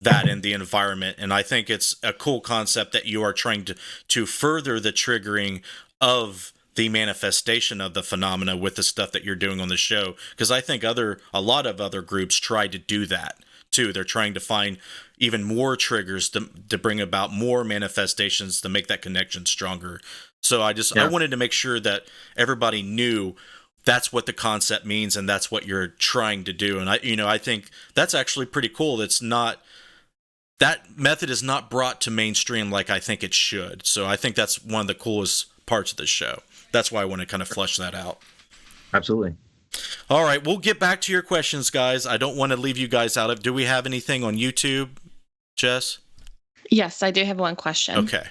that in the environment. And I think it's a cool concept that you are trying to further the triggering of the manifestation of the phenomena with the stuff that you're doing on the show. Because I think a lot of other groups try to do that too. They're trying to find even more triggers to bring about more manifestations to make that connection stronger. So I wanted to make sure that everybody knew that's what the concept means and that's what you're trying to do. And I think that's actually pretty cool. That method is not brought to mainstream like I think it should. So I think that's one of the coolest parts of the show. That's why I want to kind of flesh that out. Absolutely. All right, we'll get back to your questions, guys. I don't want to leave you guys out of. Do we have anything on YouTube, Jess? Yes, I do have one question. Okay.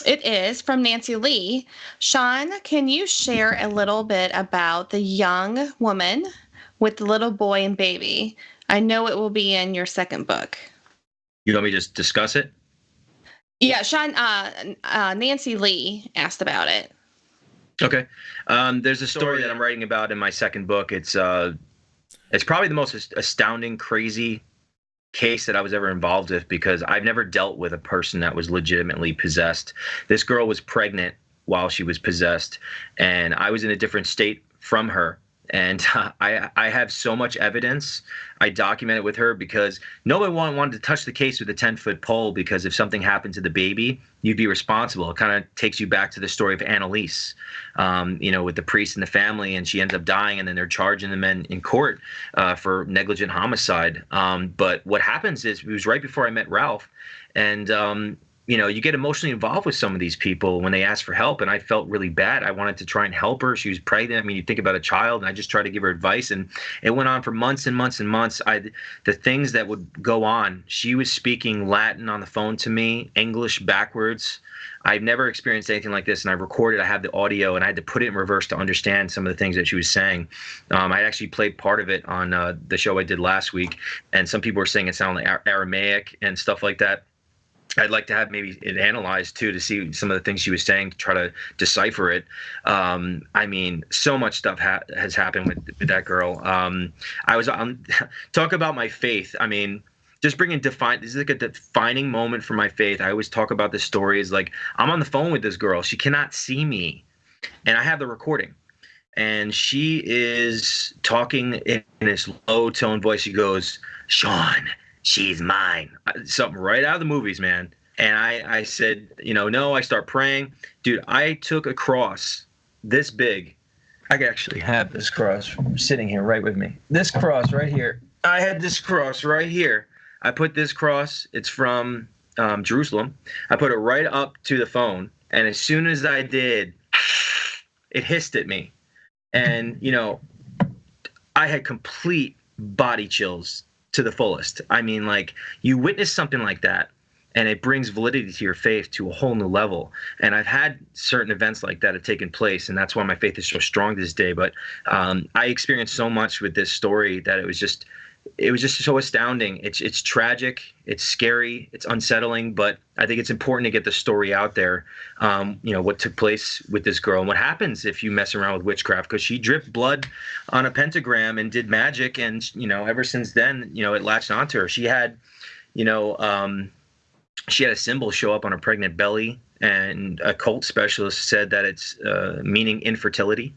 It is from Nancy Lee. Sean, can you share a little bit about the young woman with the little boy and baby? I know it will be in your second book. You want me to just discuss it? Yeah, Sean, Nancy Lee asked about it. Okay. There's a story that I'm writing about in my second book. It's probably the most astounding, crazy case that I was ever involved with, because I've never dealt with a person that was legitimately possessed. This girl was pregnant while she was possessed, and I was in a different state from her. And I have so much evidence. I documented with her because nobody wanted to touch the case with a 10-foot pole, because if something happened to the baby, you'd be responsible. It kind of takes you back to the story of Annalise, with the priest and the family, and she ends up dying, and then they're charging the men in court for negligent homicide. But what happens is, it was right before I met Ralph, and you get emotionally involved with some of these people when they ask for help. And I felt really bad. I wanted to try and help her. She was pregnant. I mean, you think about a child, and I just tried to give her advice. And it went on for months and months and months. The things that would go on, she was speaking Latin on the phone to me, English backwards. I've never experienced anything like this. And I recorded, I have the audio, and I had to put it in reverse to understand some of the things that she was saying. I actually played part of it on the show I did last week. And some people were saying it sounded like Aramaic and stuff like that. I'd like to have maybe it analyzed too, to see some of the things she was saying, to try to decipher it. I mean, so much stuff has happened with that girl. I was talk about my faith. I mean, just this is like a defining moment for my faith. I always talk about this story is like, I'm on the phone with this girl. She cannot see me, and I have the recording. And she is talking in this low tone voice. She goes, "Sean, she's mine." Something right out of the movies, man. And I said, no. I start praying. Dude, I took a cross this big. I actually have this cross sitting here right with me. This cross right here. I had this cross right here. I put this cross. It's from Jerusalem. I put it right up to the phone. And as soon as I did, it hissed at me. And, I had complete body chills to the fullest. I mean, like, you witness something like that, and it brings validity to your faith to a whole new level. And I've had certain events like that have taken place, and that's why my faith is so strong to this day. But I experienced so much with this story that it was just so astounding. It's tragic, it's scary, it's unsettling, but I think it's important to get the story out there. What took place with this girl and what happens if you mess around with witchcraft, because she dripped blood on a pentagram and did magic, and ever since then, it latched onto her. She had a symbol show up on her pregnant belly, and a cult specialist said that it's meaning infertility.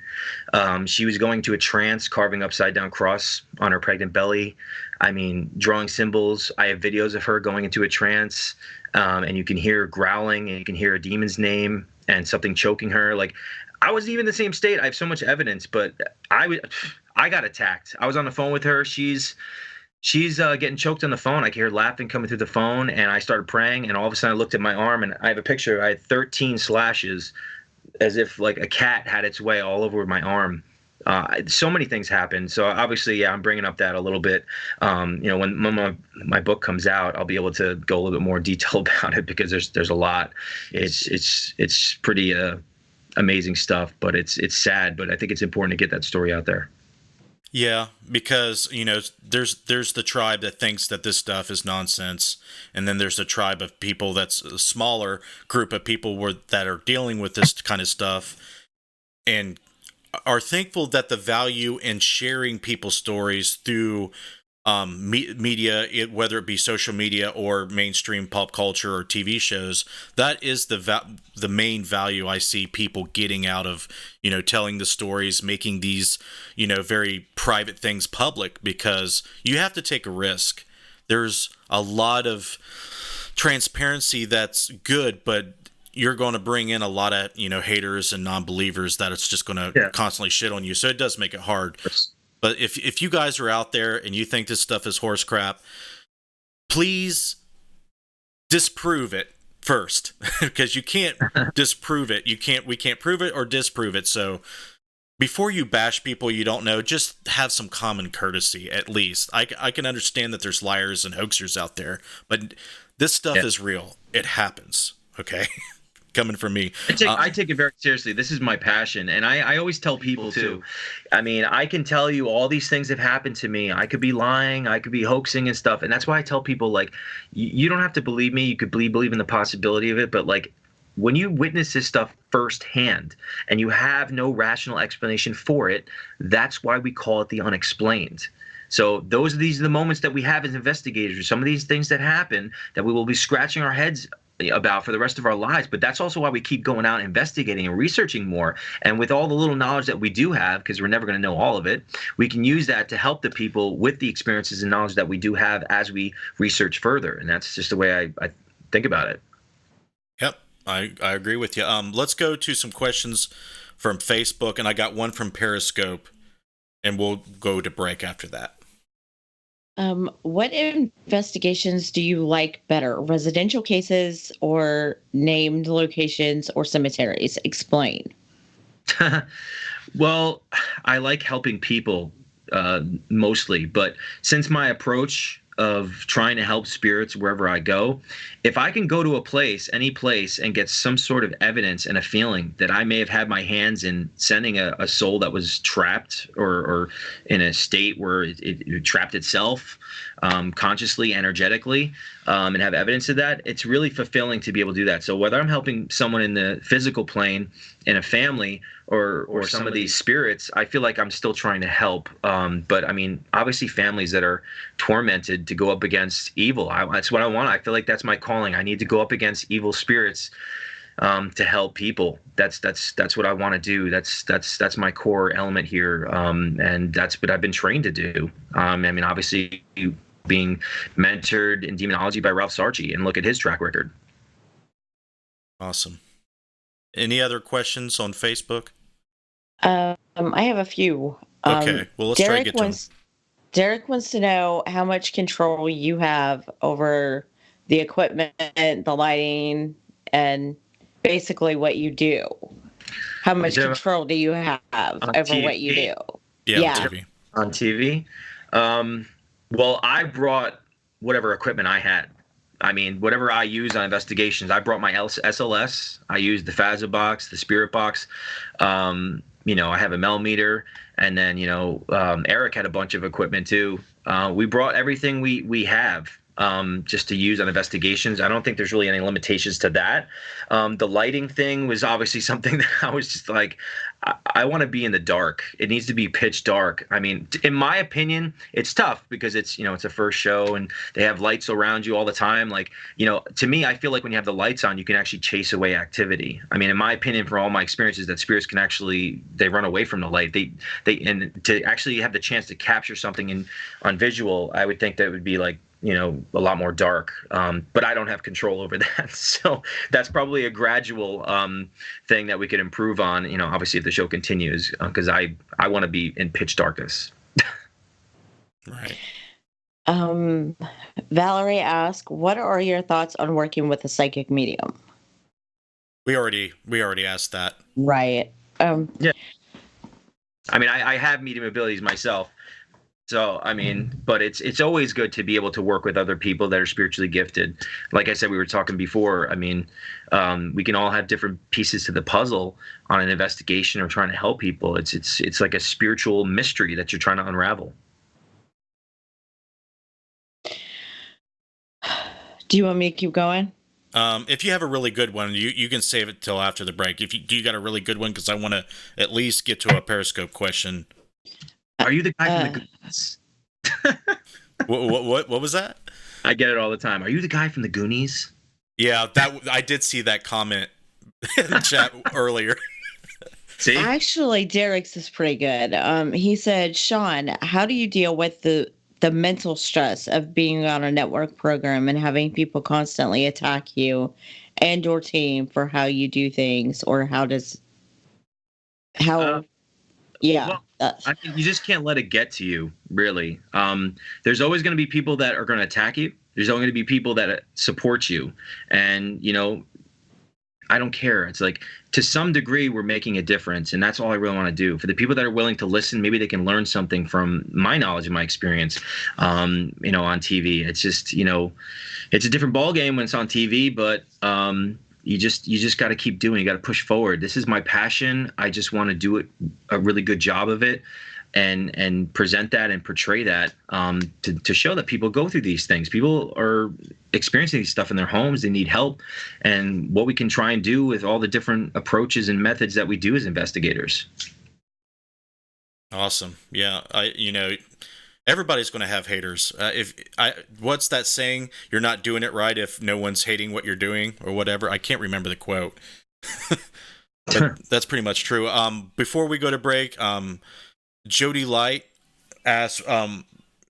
She was going to a trance, carving upside down cross on her pregnant belly. I mean, drawing symbols. I have videos of her going into a trance, and you can hear her growling, and you can hear a demon's name and something choking her. Like, I wasn't even in the same state. I have so much evidence, but I got attacked. I was on the phone with her. She's getting choked on the phone. I could hear laughing coming through the phone, and I started praying, and all of a sudden I looked at my arm, and I have a picture. I had 13 slashes, as if like a cat had its way all over my arm. So many things happened. So obviously, yeah, I'm bringing up that a little bit. When my book comes out, I'll be able to go a little bit more detail about it, because there's a lot. It's pretty amazing stuff, but it's sad. But I think it's important to get that story out there. Yeah, because there's the tribe that thinks that this stuff is nonsense, and then there's a tribe of people that's a smaller group of people that are dealing with this kind of stuff, and are thankful that the value in sharing people's stories through media, whether it be social media or mainstream pop culture or TV shows, that is the main value I see people getting out of telling the stories, making these very private things public, because you have to take a risk. There's a lot of transparency that's good, but you're going to bring in a lot of haters and non-believers that it's just going to constantly shit on you, so it does make it hard. But if you guys are out there and you think this stuff is horse crap, please disprove it first, because you can't disprove it. We can't prove it or disprove it. So before you bash people you don't know, just have some common courtesy at least. I can understand that there's liars and hoaxers out there, but this stuff is real. It happens. Okay. Coming from me. I take it very seriously. This is my passion. And I always tell people too. I mean, I can tell you all these things have happened to me. I could be lying. I could be hoaxing and stuff. And that's why I tell people, like, you don't have to believe me. You could believe in the possibility of it. But like, when you witness this stuff firsthand and you have no rational explanation for it, that's why we call it the unexplained. So these are the moments that we have as investigators. Some of these things that happen that we will be scratching our heads about for the rest of our lives. But that's also why we keep going out investigating and researching more. And with all the little knowledge that we do have, because we're never going to know all of it, we can use that to help the people with the experiences and knowledge that we do have as we research further. And that's just the way I think about it. Yep, I agree with you. Let's go to some questions from Facebook, and I got one from Periscope, and we'll go to break after that. What investigations do you like better, residential cases or named locations or cemeteries? Explain. Well, I like helping people mostly, but since my approach of trying to help spirits wherever I go, if I can go to a place, any place, and get some sort of evidence and a feeling that I may have had my hands in sending a soul that was trapped or in a state where it trapped itself consciously, energetically, and have evidence of that, it's really fulfilling to be able to do that. So whether I'm helping someone in the physical plane, in a family, or some of these spirits, I feel like I'm still trying to help. But I mean, obviously families that are tormented to go up against evil, that's what I want. I feel like that's my calling. I need to go up against evil spirits to help people. That's what I want to do. That's my core element here. And that's what I've been trained to do. I mean, obviously being mentored in demonology by Ralph Sarchi, and look at his track record. Awesome. Any other questions on Facebook? I have a few. Okay, well, let's try to get to them. Derek wants to know how much control you have over the equipment, the lighting, and basically what you do. How much control do you have over what you do? Yeah, on TV. On TV? Well, I brought whatever equipment I had. I mean, whatever I use on investigations, I brought my SLS. I used the FASA box, the Spirit box. I have a millimeter, and then Eric had a bunch of equipment too. We brought everything we have just to use on investigations. I don't think there's really any limitations to that. The lighting thing was obviously something that I was just like, I want to be in the dark. It needs to be pitch dark. I mean, in my opinion, it's tough because it's a first show and they have lights around you all the time. Like, to me, I feel like when you have the lights on, you can actually chase away activity. I mean, in my opinion, from all my experiences, that spirits can they run away from the light. And to actually have the chance to capture something on visual, I would think that would be like, a lot more dark, but I don't have control over that. So that's probably a gradual thing that we could improve on, obviously if the show continues, because I want to be in pitch darkness. Right. Valerie asked, what are your thoughts on working with a psychic medium? We already asked that. Right. Yeah. I mean, I have medium abilities myself. So, I mean, but it's always good to be able to work with other people that are spiritually gifted. Like I said, we were talking before. I mean, we can all have different pieces to the puzzle on an investigation or trying to help people. It's like a spiritual mystery that you're trying to unravel. Do you want me to keep going? If you have a really good one, you can save it till after the break. Do you got a really good one? Because I want to at least get to a Periscope question. Are you the guy from the Goonies? What was that? I get it all the time. Are you the guy from the Goonies? Yeah, that I did see that comment in the chat earlier. See? Actually, Derek's is pretty good. He said, Sean, how do you deal with the mental stress of being on a network program and having people constantly attack you and your team for how you do things, or Well, I mean, you just can't let it get to you, really. There's always going to be people that are going to attack you. There's always going to be people that support you. And, I don't care. It's like, to some degree, we're making a difference. And that's all I really want to do. For the people that are willing to listen, maybe they can learn something from my knowledge and my experience, on TV. It's just, it's a different ballgame when it's on TV, but you just got to keep doing. You got to push forward. This is my passion. I just want to do a really good job of it, and present that and portray that, to show that people go through these things. People are experiencing these stuff in their homes. They need help, and what we can try and do with all the different approaches and methods that we do as investigators. Awesome. Yeah, Everybody's going to have haters. What's that saying? You're not doing it right if no one's hating what you're doing or whatever. I can't remember the quote. But that's pretty much true. Before we go to break, Jody Light asked,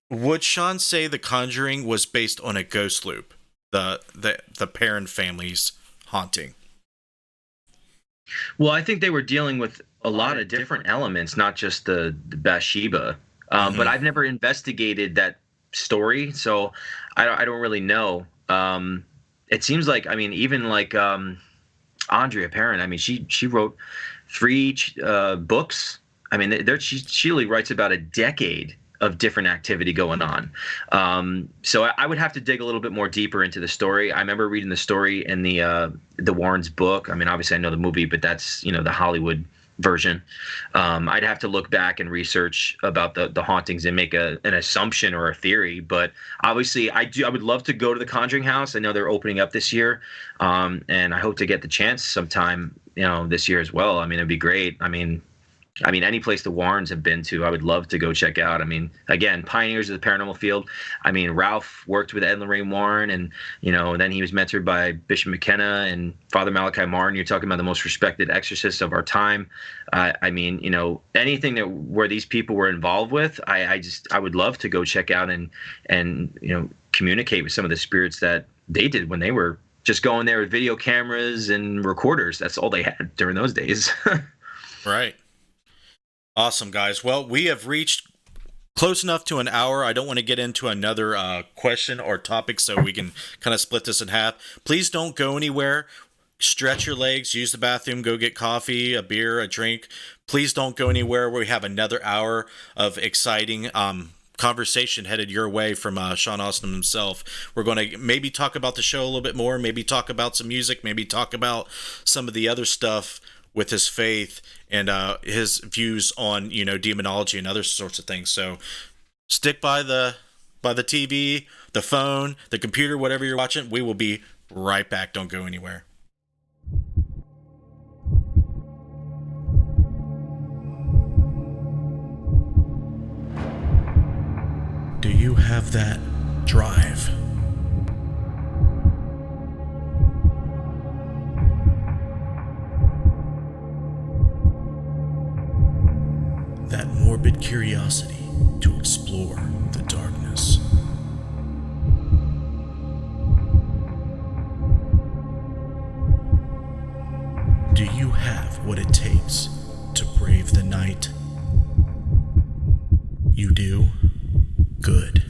would Sean say The Conjuring was based on a ghost loop, the Perron family's haunting? Well, I think they were dealing with a lot of different elements, not just the Bathsheba. But I've never investigated that story, so I don't really know. It seems like, I mean, even like Andrea Perron, I mean, she wrote 3 books. I mean, she really writes about a decade of different activity going on. So I would have to dig a little bit more deeper into the story. I remember reading the story in the Warrens book. I mean, obviously I know the movie, but that's, you know, the Hollywood version. I'd have to look back and research about the hauntings and make an assumption or a theory. But obviously I would love to go to the Conjuring House. I know they're opening up this year. And I hope to get the chance sometime, you know, this year as well. I mean, it'd be great. I mean, any place the Warrens have been to, I would love to go check out. I mean, again, pioneers of the paranormal field. I mean, Ralph worked with Ed and Lorraine Warren, and, you know, then he was mentored by Bishop McKenna and Father Malachi Martin. You're talking about the most respected exorcists of our time. I mean, you know, anything where these people were involved with, I would love to go check out and you know, communicate with some of the spirits that they did when they were just going there with video cameras and recorders. That's all they had during those days. Right. Awesome, guys. Well, we have reached close enough to an hour. I don't want to get into another question or topic, so we can kind of split this in half. Please don't go anywhere. Stretch your legs, use the bathroom, go get coffee, a beer, a drink. Please don't go anywhere. We have another hour of exciting conversation headed your way from Sean Austin himself. We're going to maybe talk about the show a little bit more, maybe talk about some music, maybe talk about some of the other stuff with his faith and his views on, you know, demonology and other sorts of things. So stick by the TV, the phone, the computer, whatever you're watching. We will be right back. Don't go anywhere. Do you have that drive? That morbid curiosity to explore the darkness. Do you have what it takes to brave the night? You do? Good.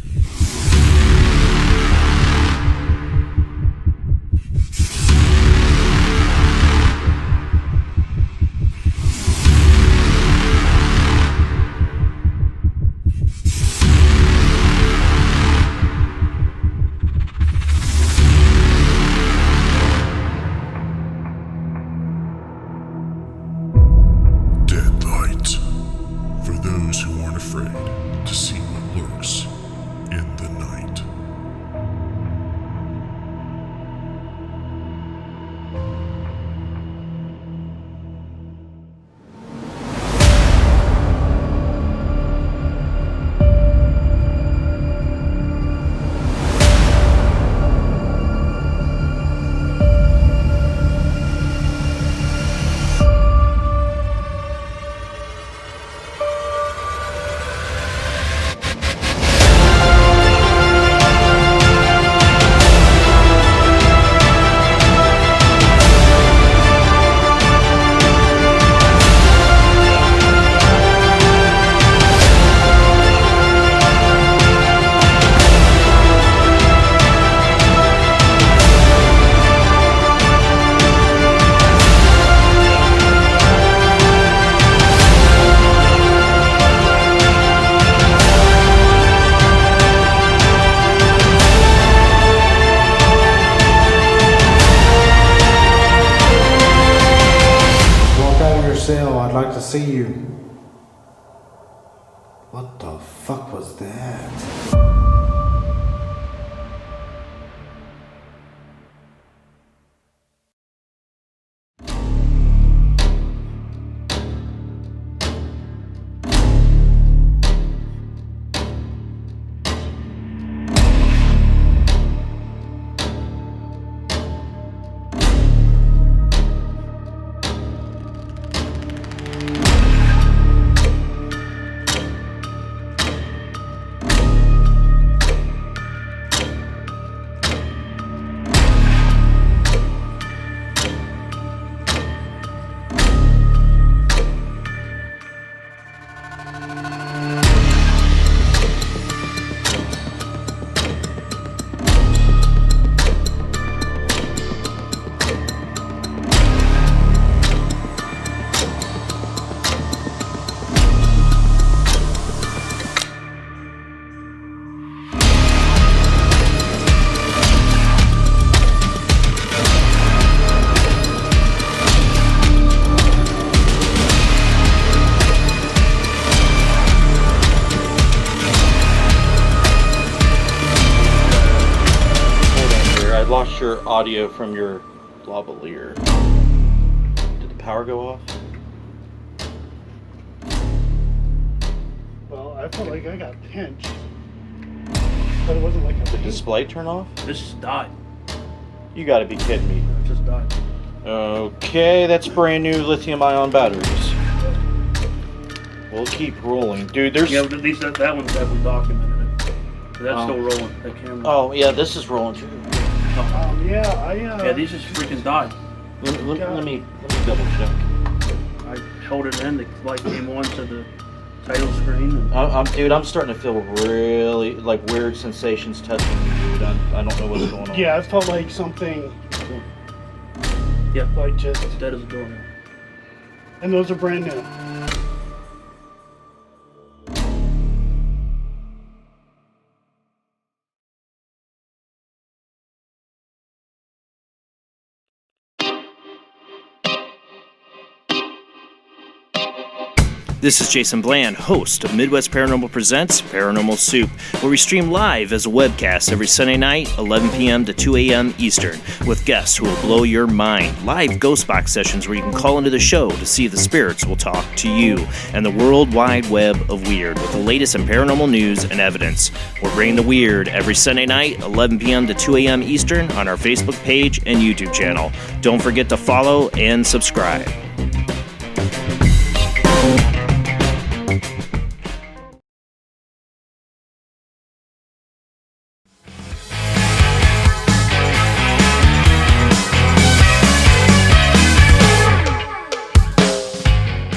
I'd like to see you. What the fuck was that? your audio from your lavalier. Did the power go off? Well, I felt like I got pinched. But it wasn't like a The display turn off? This just died. You gotta be kidding me. It just died. Okay, that's brand new lithium-ion batteries. We'll keep rolling. Dude, there's... Yeah, but at least that one's definitely documented it. That's still rolling, that camera. Oh, yeah, this is rolling too. Yeah, these just freaking died. Let me double check. I held it in, the light came on to the title screen. And Dude, I'm starting to feel really, like, weird sensations touching me, dude. I don't know what's going on. yeah, it felt like something... Yeah, like just dead as a doornail. And those are brand new. This is Jason Bland, host of Midwest Paranormal Presents Paranormal Soup, where we stream live as a webcast every Sunday night, 11 p.m. to 2 a.m. Eastern, with guests who will blow your mind. Live ghost box sessions where you can call into the show to see if the spirits will talk to you, and the world wide web of weird with the latest in paranormal news and evidence. We're bringing the weird every Sunday night, 11 p.m. to 2 a.m. Eastern on our Facebook page and YouTube channel. Don't forget to follow and subscribe.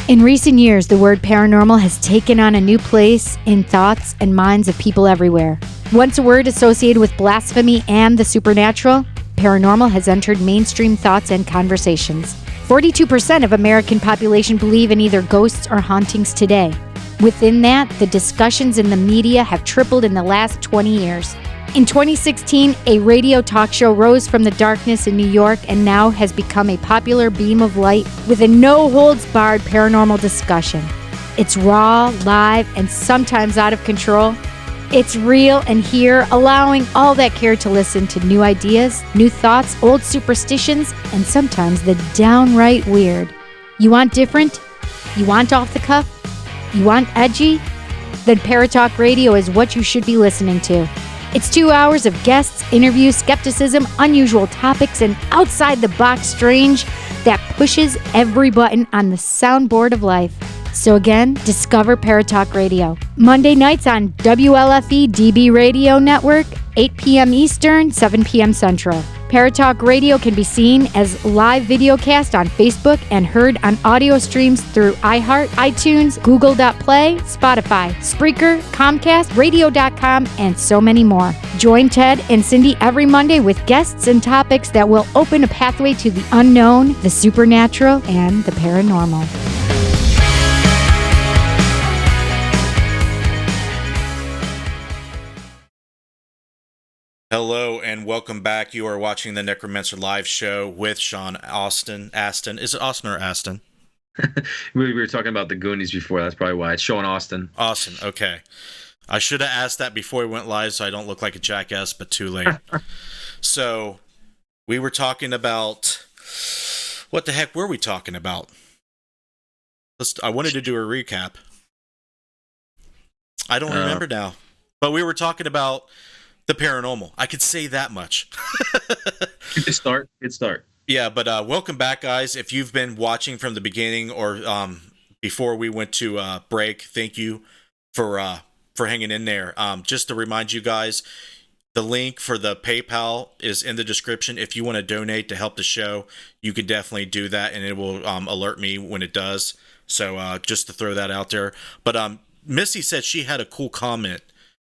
In recent years, the word paranormal has taken on a new place in thoughts and minds of people everywhere. Once a word associated with blasphemy and the supernatural, paranormal has entered mainstream thoughts and conversations. 42% of American population believe in either ghosts or hauntings today. Within that, the discussions in the media have tripled in the last 20 years. In 2016, a radio talk show rose from the darkness in New York and now has become a popular beam of light with a no-holds-barred paranormal discussion. It's raw, live, and sometimes out of control. It's real and here, allowing all that care to listen to new ideas, new thoughts, old superstitions, and sometimes the downright weird. You want different? You want off the cuff? You want edgy? Then Paratalk Radio is what you should be listening to. It's 2 hours of guests, interviews, skepticism, unusual topics, and outside-the-box strange that pushes every button on the soundboard of life. So again, discover Paratalk Radio. Monday nights on WLFE DB Radio Network, 8 p.m. Eastern, 7 p.m. Central. Paratalk Radio can be seen as live videocast on Facebook and heard on audio streams through iHeart, iTunes, Google Play, Spotify, Spreaker, Comcast, Radio.com, and so many more. Join Ted and Cindy every Monday with guests and topics that will open a pathway to the unknown, the supernatural, and the paranormal. Hello and welcome back. You are watching the Necromancer Live show with Sean Astin. Is it Austin or Astin? We were talking about the Goonies before. That's probably why. It's Sean Austin. Austin, okay. I should have asked that before we went live so I don't look like a jackass, but too late. So, we were talking about... What the heck were we talking about? I wanted to do a recap. I don't remember now. But we were talking about the paranormal. I could say that much. Good start. Yeah, but welcome back, guys. If you've been watching from the beginning or before we went to break, thank you for hanging in there. Just to remind you guys, the link for the PayPal is in the description. If you want to donate to help the show, you can definitely do that, and it will alert me when it does. So just to throw that out there. But Missy said she had a cool comment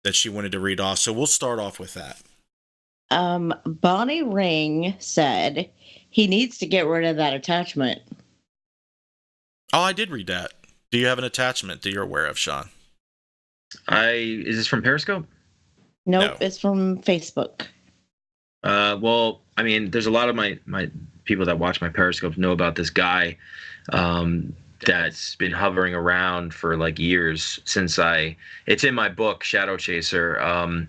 that she wanted to read off, so we'll start off with that. Bonnie Ring said he needs to get rid of that attachment. Oh, I did read that. Do you have an attachment that you're aware of, Sean? Is this from Periscope? Nope, No. It's from Facebook. Well, I mean, there's a lot of my people that watch my Periscope know about this guy that's been hovering around for like years since it's in my book, Shadow Chaser.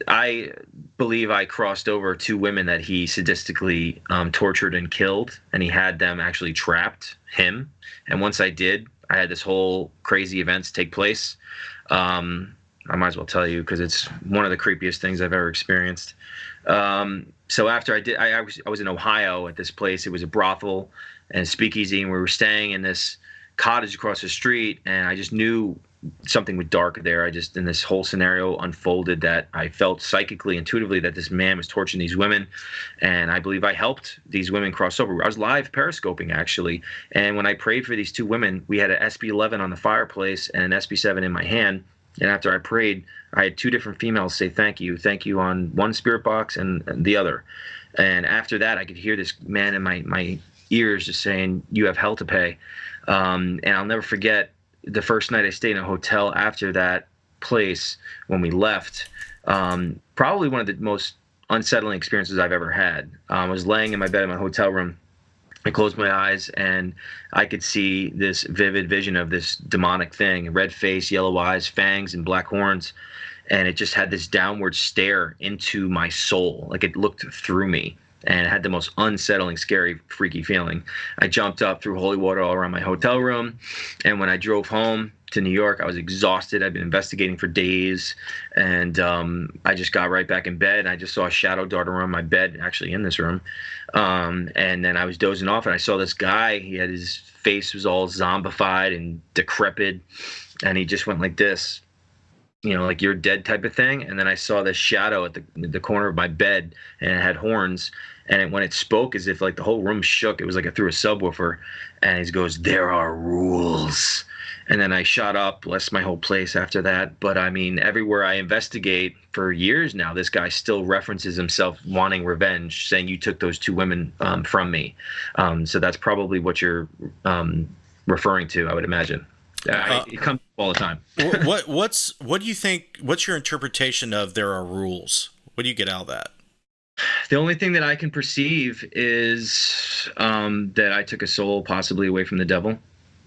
I believe I crossed over two women that he sadistically tortured and killed, and he had them actually trapped, him. And once I did, I had this whole crazy events take place. I might as well tell you because it's one of the creepiest things I've ever experienced. So after I did, I was in Ohio at this place. It was a brothel and a speakeasy, and we were staying in this cottage across the street, and I just knew something was dark there. In this whole scenario unfolded that I felt psychically, intuitively that this man was torturing these women, and I believe I helped these women cross over. I was live periscoping actually, and when I prayed for these two women, we had an SB11 on the fireplace and an SB7 in my hand. And after I prayed, I had two different females say thank you on one spirit box and the other. And after that, I could hear this man in my ears just saying, "You have hell to pay." And I'll never forget the first night I stayed in a hotel after that place when we left. Probably one of the most unsettling experiences I've ever had. I was laying in my bed in my hotel room. I closed my eyes and I could see this vivid vision of this demonic thing, red face, yellow eyes, fangs, and black horns. And it just had this downward stare into my soul, like it looked through me. And it had the most unsettling, scary, freaky feeling. I jumped up, threw holy water all around my hotel room. And when I drove home to New York, I was exhausted. I'd been investigating for days. And I just got right back in bed. And I just saw a shadow dart around my bed, actually in this room. And then I was dozing off, and I saw this guy. He had his face was all zombified and decrepit. And he just went like this, like you're dead type of thing. And then I saw this shadow at the corner of my bed, and it had horns. And when it spoke, as if like the whole room shook, it was like it threw a subwoofer. And he goes, "There are rules." And then I shot up, blessed my whole place after that. But I mean, everywhere I investigate for years now, this guy still references himself wanting revenge, saying you took those two women from me. So that's probably what you're referring to, I would imagine. It comes up all the time. What do you think? What's your interpretation of "there are rules"? What do you get out of that? The only thing that I can perceive is that I took a soul possibly away from the devil,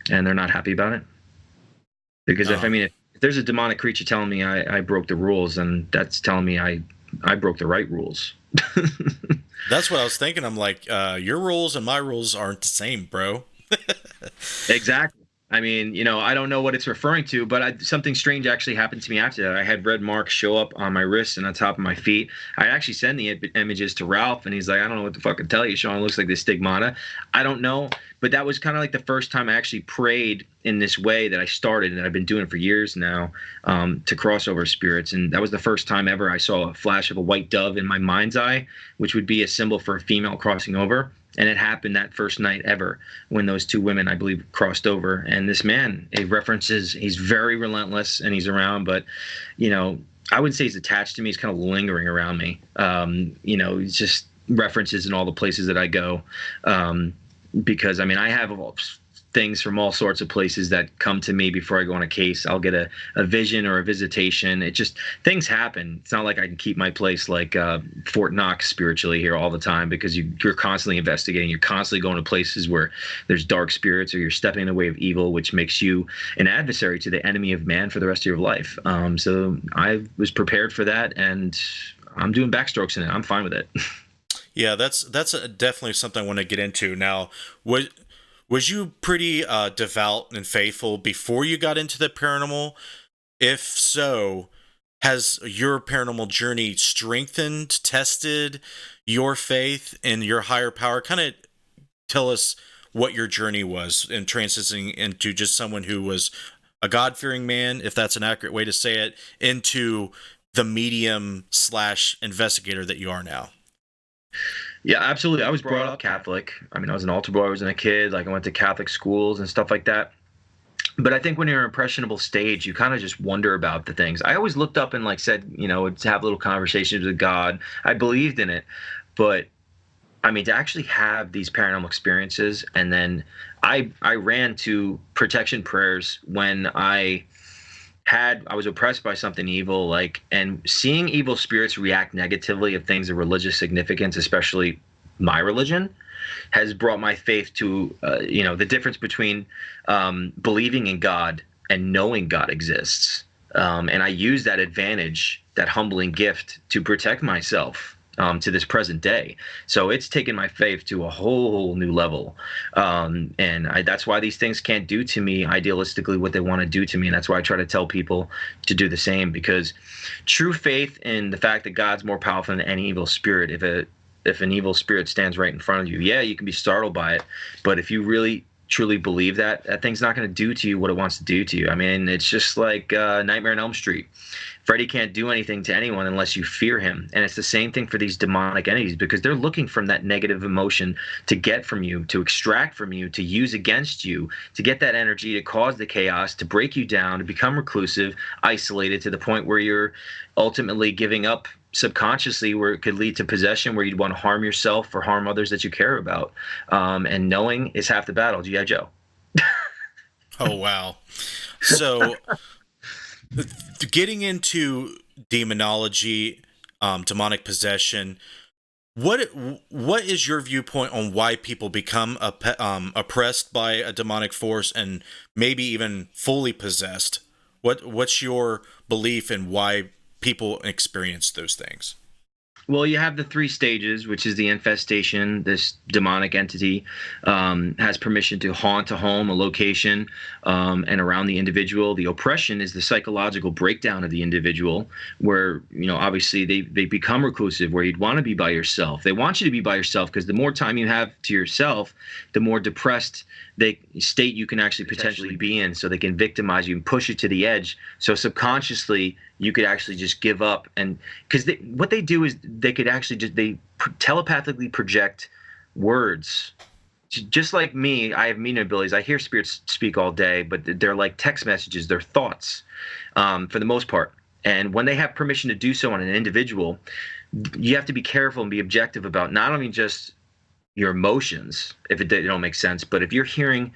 and they're not happy about it. Because if there's a demonic creature telling me I broke the rules, and that's telling me I broke the right rules. That's what I was thinking. I'm like, your rules and my rules aren't the same, bro. Exactly. I mean, I don't know what it's referring to, but something strange actually happened to me after that. I had red marks show up on my wrists and on top of my feet. I actually sent the images to Ralph, and he's like, "I don't know what the fuck to tell you, Sean. It looks like this stigmata." I don't know, but that was kind of like the first time I actually prayed in this way that I started, and I've been doing it for years now, to cross over spirits. And that was the first time ever I saw a flash of a white dove in my mind's eye, which would be a symbol for a female crossing over. And it happened that first night ever when those two women, I believe, crossed over. And this man, he's very relentless and he's around, but, I wouldn't say he's attached to me. He's kind of lingering around me. He's just references in all the places that I go. Because, I have things from all sorts of places that come to me before I go on a case. I'll get a vision or a visitation. It just, things happen. It's not like I can keep my place like Fort Knox spiritually here all the time, because you're constantly investigating. You're constantly going to places where there's dark spirits, or you're stepping in the way of evil, which makes you an adversary to the enemy of man for the rest of your life. So I was prepared for that, and I'm doing backstrokes in it. I'm fine with it. Yeah, that's definitely something I want to get into. Now, was you pretty devout and faithful before you got into the paranormal? If so, has your paranormal journey strengthened, tested your faith in your higher power? Kind of tell us what your journey was in transitioning into just someone who was a God-fearing man, if that's an accurate way to say it, into the medium/investigator that you are now. Yeah, absolutely. I was brought up Catholic. I was an altar boy. I was a kid. Like, I went to Catholic schools and stuff like that. But I think when you're in an impressionable stage, you kind of just wonder about the things. I always looked up and said, to have little conversations with God. I believed in it. But, to actually have these paranormal experiences, and then I ran to protection prayers when I was oppressed by something evil, and seeing evil spirits react negatively of things of religious significance, especially my religion, has brought my faith to, the difference between believing in God and knowing God exists. And I use that advantage, that humbling gift, to protect myself to this present day. So it's taken my faith to a whole new level. That's why these things can't do to me idealistically what they want to do to me. And that's why I try to tell people to do the same, because true faith in the fact that God's more powerful than any evil spirit, if an evil spirit stands right in front of you, yeah, you can be startled by it. But if you really truly believe that, that thing's not going to do to you what it wants to do to you. I mean, it's just like Nightmare on Elm Street. Freddy can't do anything to anyone unless you fear him. And it's the same thing for these demonic entities, because they're looking from that negative emotion to get from you, to extract from you, to use against you, to get that energy, to cause the chaos, to break you down, to become reclusive, isolated, to the point where you're ultimately giving up subconsciously, where it could lead to possession, where you'd want to harm yourself or harm others that you care about. And knowing is half the battle. G.I. Joe. Oh, wow. So getting into demonology, demonic possession, what is your viewpoint on why people become oppressed by a demonic force and maybe even fully possessed? What's your belief in why people experience those things? Well, you have the 3 stages, which is the infestation. This demonic entity has permission to haunt a home, a location, and around the individual. The oppression is the psychological breakdown of the individual, where, obviously they become reclusive, where you'd want to be by yourself. They want you to be by yourself because the more time you have to yourself, the more depressed state you can actually potentially be in. So they can victimize you and push you to the edge. So subconsciously, you could actually just give up. And because what they do is they could actually they telepathically project words. Just like me, I have meaning abilities. I hear spirits speak all day, but they're like text messages. They're thoughts for the most part. And when they have permission to do so on an individual, you have to be careful and be objective about not only just your emotions, if they don't make sense, but if you're hearing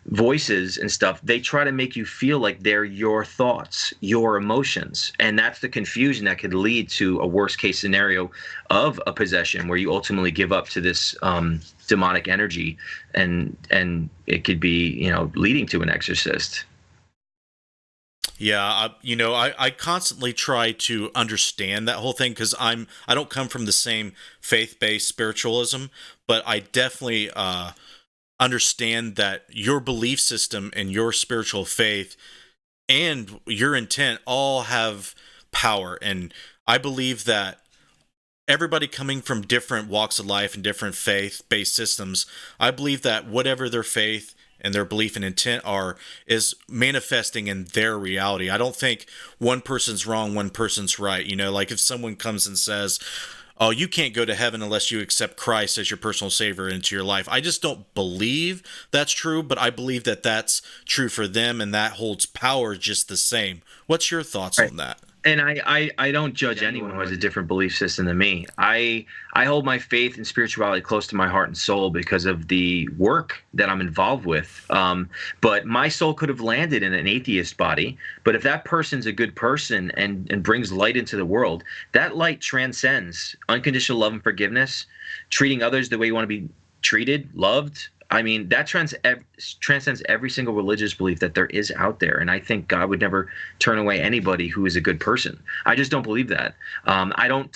voices and stuff, they try to make you feel like they're your thoughts, your emotions. And that's the confusion that could lead to a worst case scenario of a possession, where you ultimately give up to this demonic energy, and it could be, leading to an exorcist. Yeah, I constantly try to understand that whole thing, because I don't come from the same faith-based spiritualism, but I definitely understand that your belief system and your spiritual faith and your intent all have power. And I believe that everybody coming from different walks of life and different faith-based systems, I believe that whatever their faith and their belief and intent is manifesting in their reality. I don't think one person's wrong, one person's right. Like if someone comes and says, oh, you can't go to heaven unless you accept Christ as your personal savior into your life, I just don't believe that's true, but I believe that that's true for them, and that holds power just the same. What's your thoughts on that? And I don't judge anyone who has a different belief system than me. I hold my faith and spirituality close to my heart and soul because of the work that I'm involved with. But my soul could have landed in an atheist body. But if that person's a good person and brings light into the world, that light transcends unconditional love and forgiveness, treating others the way you want to be treated, loved. I mean, that transcends every single religious belief that there is out there. And I think God would never turn away anybody who is a good person. I just don't believe that. I don't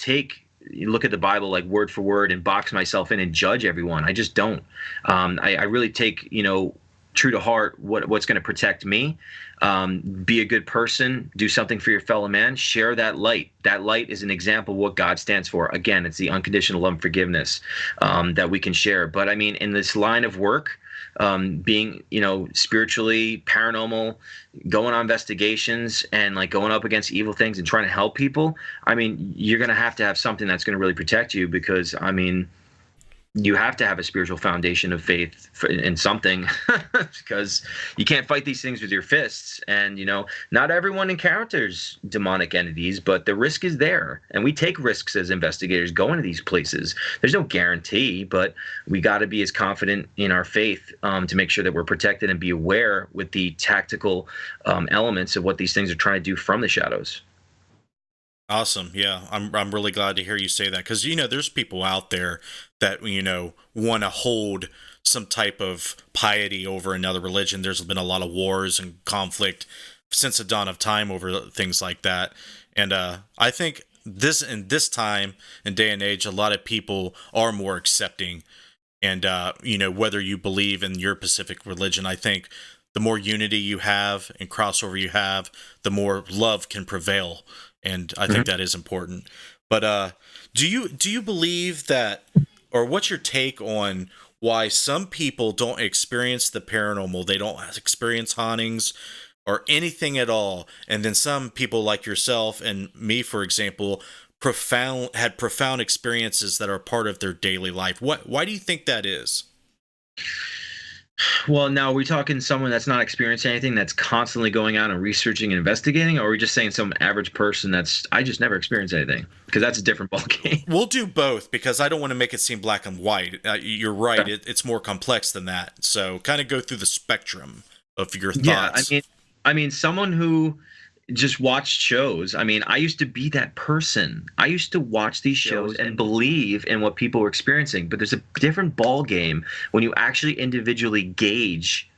look at the Bible like word for word and box myself in and judge everyone. I just don't. I really take, true to heart what's going to protect me. Be a good person, do something for your fellow man, share that light. That light is an example of what God stands for. Again, it's the unconditional love and forgiveness that we can share. But I mean, in this line of work, being, spiritually, paranormal, going on investigations and like going up against evil things and trying to help people, I mean, you're going to have something that's going to really protect you, because I mean, you have to have a spiritual foundation of faith in something, because you can't fight these things with your fists. And, not everyone encounters demonic entities, but the risk is there. And we take risks as investigators going to these places. There's no guarantee, but we got to be as confident in our faith to make sure that we're protected and be aware with the tactical elements of what these things are trying to do from the shadows. Awesome. Yeah, I'm really glad to hear you say that, because there's people out there that want to hold some type of piety over another religion. There's been a lot of wars and conflict since the dawn of time over things like that. And I think in this time and day and age, a lot of people are more accepting. And whether you believe in your specific religion, I think the more unity you have and crossover you have, the more love can prevail. And I think that is important. But do you believe that, or what's your take on why some people don't experience the paranormal? They don't experience hauntings or anything at all. And then some people like yourself and me, for example, had profound experiences that are part of their daily life. Why do you think that is? Well, now are we talking someone that's not experiencing anything, that's constantly going out and researching and investigating, or are we just saying some average person I just never experienced anything? Because that's a different ballgame. We'll do both, because I don't want to make it seem black and white. You're right. It's more complex than that. So kind of go through the spectrum of your thoughts. Yeah, I mean, someone who just watched shows. I mean, I used to be that person. I used to watch these shows and believe in what people were experiencing. But there's a different ball game when you actually individually gauge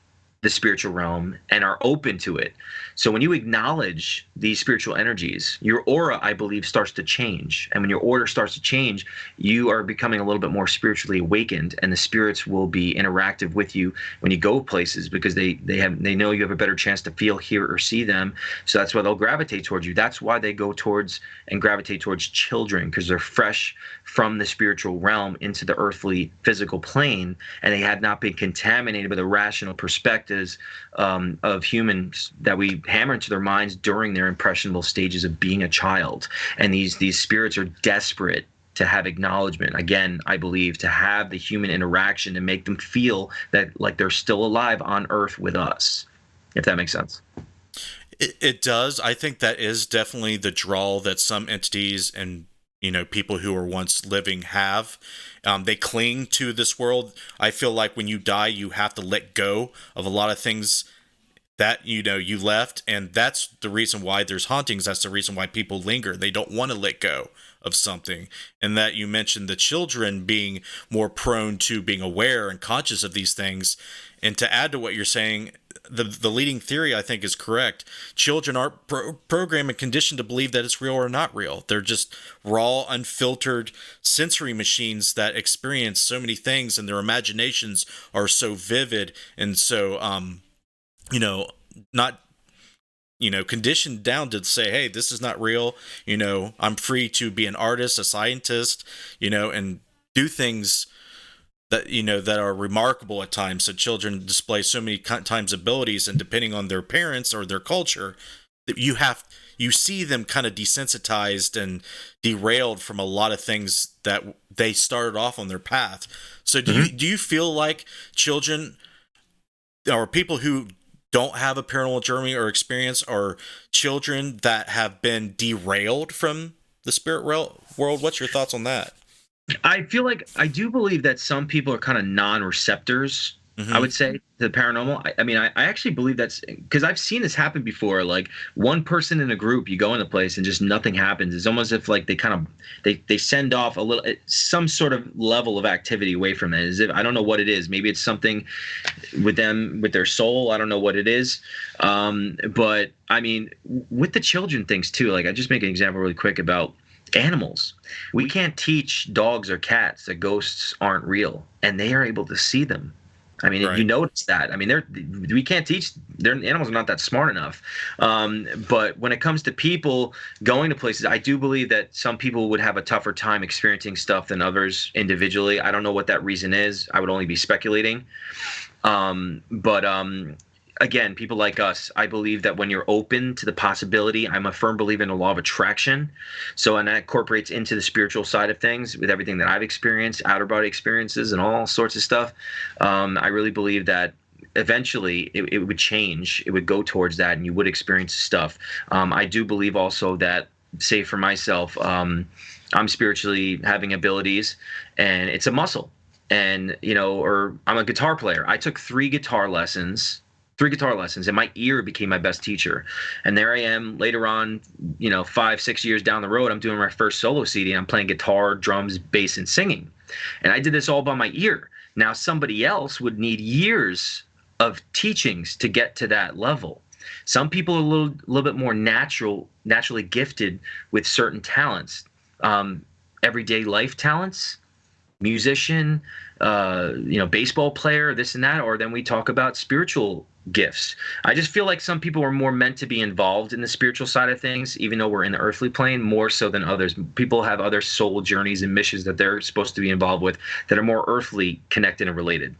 the spiritual realm and are open to it. So when you acknowledge these spiritual energies, your aura, I believe, starts to change. And when your aura starts to change, you are becoming a little bit more spiritually awakened, and the spirits will be interactive with you when you go places, because they know you have a better chance to feel, hear, or see them. So that's why they'll gravitate towards you. That's why they go towards and gravitate towards children, because they're fresh from the spiritual realm into the earthly physical plane, and they have not been contaminated with irrational perspectives of humans that we hammer into their minds during their impressionable stages of being a child. And these spirits are desperate to have acknowledgement. Again, I believe to have the human interaction to make them feel that like they're still alive on Earth with us, if that makes sense. It does. I think that is definitely the draw that some entities and people who were once living have. They cling to this world. I feel like when you die, you have to let go of a lot of things that you left, and that's the reason why there's hauntings. That's the reason why people linger. They don't want to let go of something. And that you mentioned the children being more prone to being aware and conscious of these things. And to add to what you're saying, the leading theory, I think, is correct. Children are programmed and conditioned to believe that it's real or not real. They're just raw, unfiltered sensory machines that experience so many things, and their imaginations are so vivid and so not conditioned down to say, hey, this is not real. I'm free to be an artist, a scientist, and do things that that are remarkable at times. So children display so many times abilities, and depending on their parents or their culture, that you see them kind of desensitized and derailed from a lot of things that they started off on their path. So do you feel like children or people who don't have a paranormal journey or experience are children that have been derailed from the spirit world? What's your thoughts on that? I feel like I do believe that some people are kind of non-receptors, I would say, to the paranormal. I mean, I actually believe that's because I've seen this happen before. Like one person in a group, you go in a place and just nothing happens. It's almost as if like they send off some sort of level of activity away from it. As if, I don't know what it is. Maybe it's something with them, with their soul. I don't know what it is. But I mean, with the children things too, like I just make an example really quick about animals. We can't teach dogs or cats that ghosts aren't real, and they are able to see them. I mean, right. You notice that. I mean, we can't teach. Their animals are not that smart enough. But when it comes to people going to places, I do believe that some people would have a tougher time experiencing stuff than others individually. I don't know what that reason is. I would only be speculating. Again, people like us, I believe that when you're open to the possibility, I'm a firm believer in the law of attraction. So, and that incorporates into the spiritual side of things with everything that I've experienced, outer body experiences and all sorts of stuff. I really believe that eventually it would change. It would go towards that, and you would experience stuff. I do believe also that, say for myself, I'm spiritually having abilities, and it's a muscle. And, or I'm a guitar player. I took 3 guitar lessons, and my ear became my best teacher. And there I am later on, 5-6 years down the road, I'm doing my first solo CD, and I'm playing guitar, drums, bass, and singing. And I did this all by my ear. Now, somebody else would need years of teachings to get to that level. Some people are a little bit more naturally gifted with certain talents, everyday life talents, musician, baseball player, this and that. Or then we talk about spiritual gifts. I just feel like some people are more meant to be involved in the spiritual side of things, even though we're in the earthly plane, more so than others. People have other soul journeys and missions that they're supposed to be involved with that are more earthly connected and related.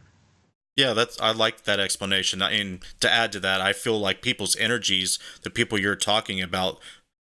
Yeah, I like that explanation. And to add to that, I feel like people's energies, the people you're talking about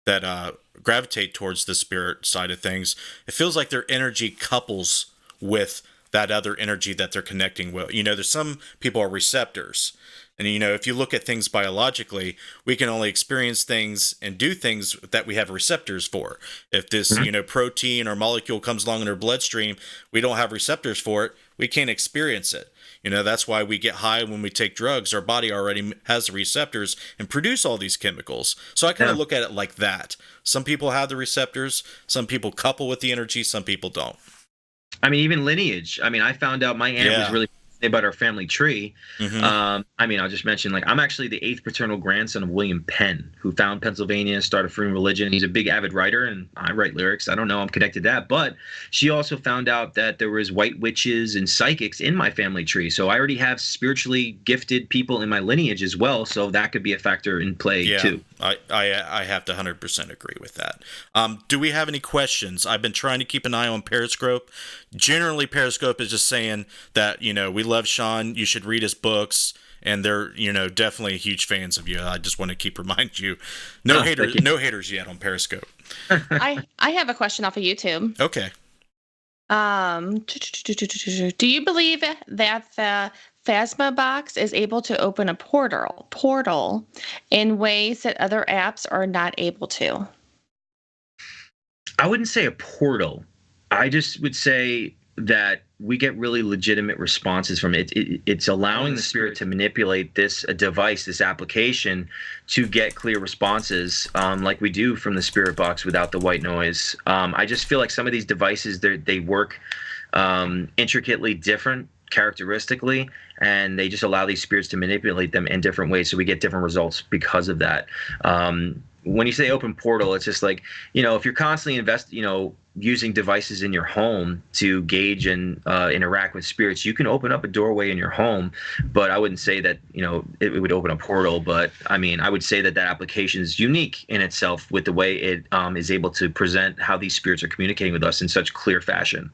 that gravitate towards the spirit side of things, it feels like their energy couples with that other energy that they're connecting with. There's some people are receptors. And, if you look at things biologically, we can only experience things and do things that we have receptors for. If this, protein or molecule comes along in our bloodstream, we don't have receptors for it, we can't experience it. That's why we get high when we take drugs. Our body already has the receptors and produce all these chemicals. So I kind of look at it like that. Some people have the receptors, some people couple with the energy, some people don't. I mean, even lineage. I mean, I found out my aunt was really about our family tree. I'll just mention, I'm actually the 8th paternal grandson of William Penn, who found Pennsylvania, started freeing religion. He's a big avid writer, and I write lyrics. I don't know, I'm connected to that. But she also found out that there was white witches and psychics in my family tree. So I already have spiritually gifted people in my lineage as well. So that could be a factor in play too. I have to 100% agree with that. Do we have any questions? I've been trying to keep an eye on Periscope. Generally, Periscope is just saying that, we love Sean. You should read his books. And they're, definitely huge fans of you. I just want to keep reminding you. No haters yet on Periscope. I have a question off of YouTube. Okay. Do you believe that the Phasma box is able to open a portal in ways that other apps are not able to? I wouldn't say a portal. I just would say that we get really legitimate responses from it. It's allowing the spirit to manipulate this device, this application, to get clear responses, like we do from the spirit box without the white noise. I just feel like some of these devices, they work intricately different characteristically, and they just allow these spirits to manipulate them in different ways, so we get different results because of that. When you say open portal, it's just like, if you're constantly using devices in your home to gauge and interact with spirits, you can open up a doorway in your home, but I wouldn't say that, it would open a portal. But I mean, I would say that application is unique in itself with the way it is able to present how these spirits are communicating with us in such clear fashion.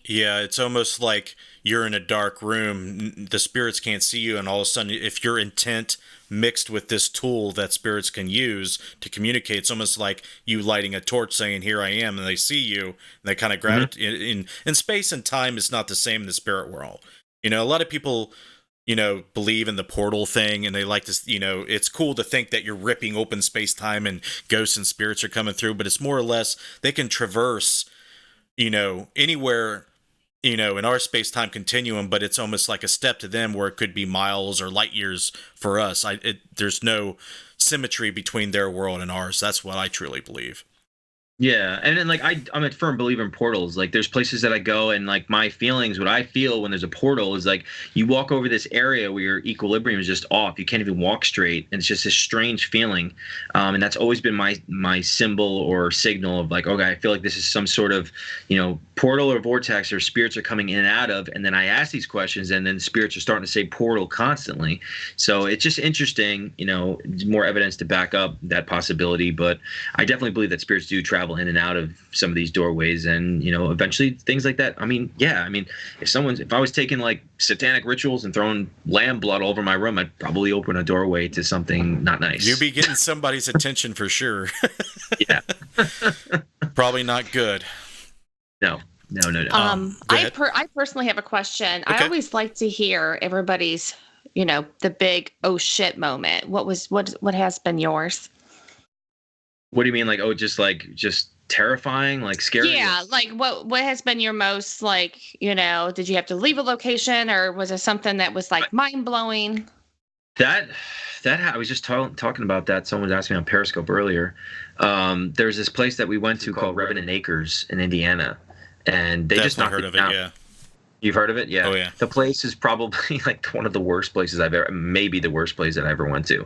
Yeah, it's almost like you're in a dark room, the spirits can't see you, and all of a sudden, if your intent mixed with this tool that spirits can use to communicate, it's almost like you lighting a torch saying, here I am, and they see you, and they kind of gravitate. In space and time is not the same in the spirit world. A lot of people, believe in the portal thing, and they like this, it's cool to think that you're ripping open space-time and ghosts and spirits are coming through, but it's more or less, they can traverse, anywhere, in our space-time continuum, but it's almost like a step to them where it could be miles or light years for us. There's no symmetry between their world and ours. That's what I truly believe. Yeah, and then I'm a firm believer in portals. There's places that I go, and my feelings, what I feel when there's a portal is you walk over this area where your equilibrium is just off. You can't even walk straight, and it's just this strange feeling. And that's always been my symbol or signal of okay, I feel like this is some sort of portal or vortex, or spirits are coming in and out of. And then I ask these questions, and then spirits are starting to say portal constantly. So it's just interesting. More evidence to back up that possibility. But I definitely believe that spirits do travel in and out of some of these doorways, and eventually things like that. If I was taking satanic rituals and throwing lamb blood all over my room, I'd probably open a doorway to something not nice. You'd be getting somebody's attention for sure. Yeah. Probably not good. No. I personally have a question. Okay. I always like to hear everybody's the big oh shit moment. What has been yours? What do you mean? Just terrifying, scary? Yeah, what has been your most did you have to leave a location, or was it something that was mind blowing? That I was just talking about that. Someone was asking me on Periscope earlier. There's this place that we went to called Revenant Acres in Indiana, and they just knocked it down. You've heard of it? Yeah. Oh, yeah. The place is probably like one of the worst places maybe the worst place that I ever went to.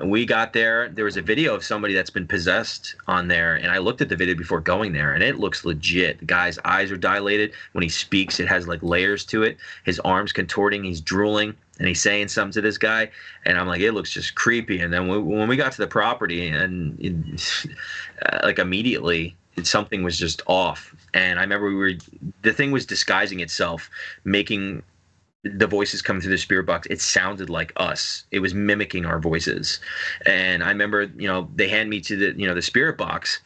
We got there. There was a video of somebody that's been possessed on there. And I looked at the video before going there, and it looks legit. The guy's eyes are dilated. When he speaks, it has like layers to it. His arms contorting. He's drooling. And he's saying something to this guy. And I'm like, it looks just creepy. And then when we got to the property, and like immediately, something was just off. And I remember the thing was disguising itself, making the voices coming through the spirit box. It sounded like us. It was mimicking our voices. And I remember, they hand me to the spirit box,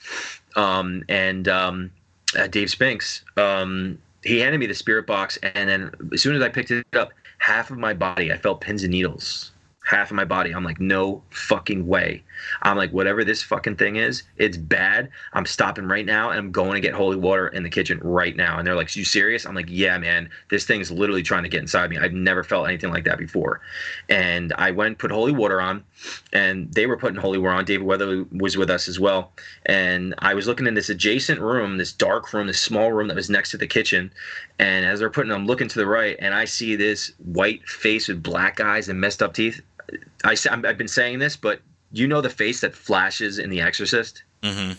Dave Spinks, he handed me the spirit box. And then as soon as I picked it up, half of my body, I felt pins and needles. Half of my body. I'm like, no fucking way. I'm like, whatever this fucking thing is, it's bad. I'm stopping right now, and I'm going to get holy water in the kitchen right now. And they're like, you serious? I'm like, yeah, man, this thing is literally trying to get inside me. I've never felt anything like that before. And I went and put holy water on, and they were putting holy water on. David Weatherly was with us as well. And I was looking in this adjacent room, this dark room, this small room that was next to the kitchen. And as they're I'm looking to the right, and I see this white face with black eyes and messed up teeth. I've been saying this, but the face that flashes in The Exorcist? Mm-hmm.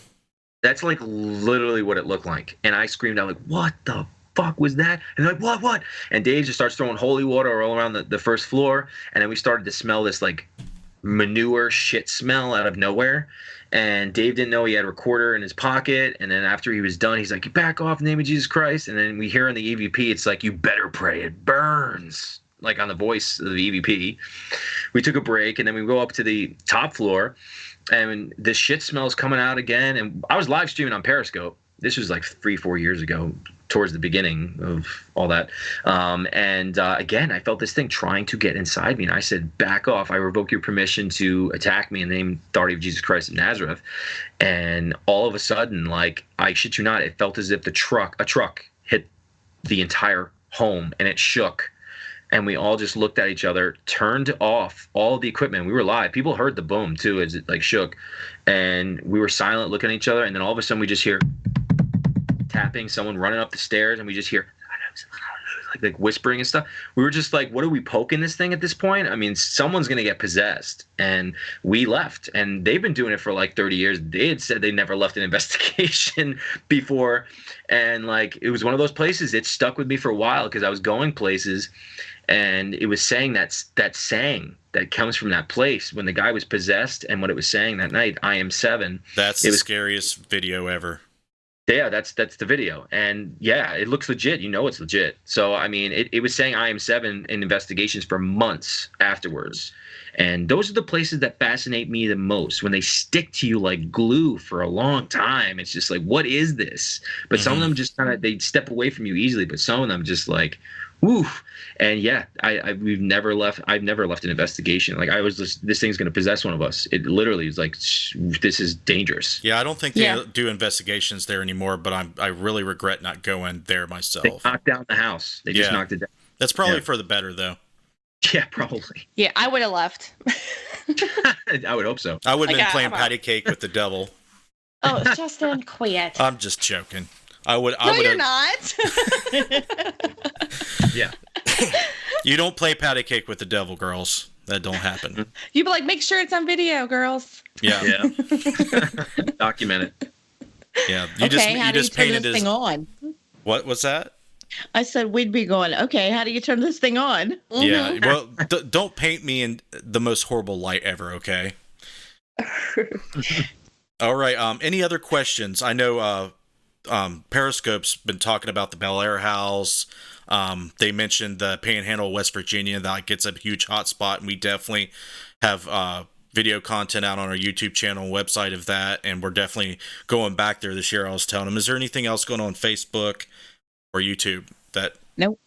That's like literally what it looked like. And I screamed out like, what the fuck was that? And they're like, what? And Dave just starts throwing holy water all around the first floor. And then we started to smell this like manure shit smell out of nowhere. And Dave didn't know he had a recorder in his pocket. And then after he was done, he's like, you back off in the name of Jesus Christ. And then we hear in the EVP, it's like, you better pray, it burns. Like on the voice of the EVP. We took a break, and then we go up to the top floor, and this shit smells coming out again. And I was live streaming on Periscope. This was like 3-4 years ago, towards the beginning of all that. Again, I felt this thing trying to get inside me, and I said, back off. I revoke your permission to attack me in the name and authority of Jesus Christ of Nazareth. And all of a sudden, like, I shit you not, it felt as if a truck hit the entire home, and it shook. And we all just looked at each other, turned off all the equipment. We were live. People heard the boom too as it like shook, and we were silent, looking at each other. And then all of a sudden, we just hear tapping, someone running up the stairs, and we just hear like whispering and stuff. We were just like, what are we poking this thing at this point? I mean, someone's gonna get possessed. And we left, and they've been doing it for like 30 years. They had said they never left an investigation before, and like it was one of those places. It stuck with me for a while because I was going places. And it was saying that saying that comes from that place when the guy was possessed, and what it was saying that night, I am 7. That's the scariest video ever. Yeah, that's the video. And yeah, it looks legit. It's legit. So, I mean, it was saying I am 7 in investigations for months afterwards. And those are the places that fascinate me the most, when they stick to you like glue for a long time. It's just like, what is this? But some of them just kind of, they step away from you easily, but some of them just like, woof. And yeah, I've never left an investigation. Like I was just, this thing's going to possess one of us. It literally is like, this is dangerous. Yeah, I don't think they do investigations there anymore, but I really regret not going there myself. They knocked down the house. They just knocked it down. That's probably for the better, though. Yeah, probably. Yeah, I would have left. I would hope so. I would have been playing patty cake with the devil. Oh, Justin, quit. I'm just joking. No, you're not. Yeah. You don't play patty cake with the devil, girls. That don't happen. You'd be like, make sure it's on video, girls. Yeah. Document it. Yeah. You just painted this thing on. What was that? I said we'd be going, okay, how do you turn this thing on? Mm-hmm. Yeah. Well, don't paint me in the most horrible light ever, okay? All right. Any other questions? I know Periscope's been talking about the Bel Air house. They mentioned the Panhandle, West Virginia. That gets a huge hotspot, and we definitely have video content out on our YouTube channel and website of that, and we're definitely going back there this year. I was telling them, is there anything else going on Facebook or YouTube that? Nope.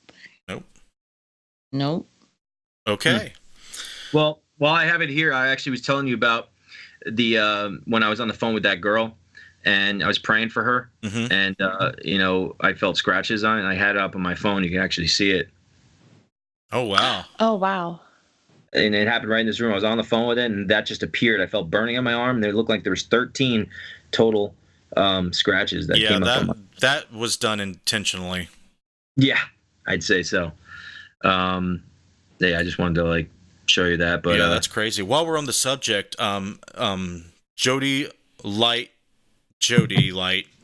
Okay. Well, while I have it here, I actually was telling you about the when I was on the phone with that girl. And I was praying for her, and I felt scratches on it. And I had it up on my phone; you can actually see it. Oh wow! Oh wow! And it happened right in this room. I was on the phone with it, and that just appeared. I felt burning on my arm. And it looked like there was 13 total scratches that came up. That was done intentionally. Yeah, I'd say so. Yeah, I just wanted to like show you that. But yeah, that's crazy. While we're on the subject, Jody Light,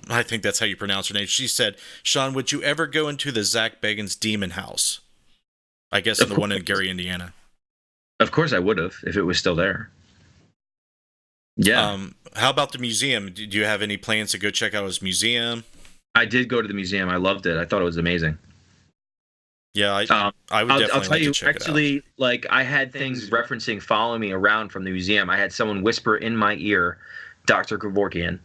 I think that's how you pronounce her name. She said, "Sean, would you ever go into the Zach Bagans Demon House? I guess the one in Gary, Indiana." Of course, I would have if it was still there. Yeah. How about the museum? Do you have any plans to go check out his museum? I did go to the museum. I loved it. I thought it was amazing. Yeah, I would definitely I'll tell like you, to check actually, it out. like I had things referencing following me around from the museum. I had someone whisper in my ear, Dr. Kevorkian,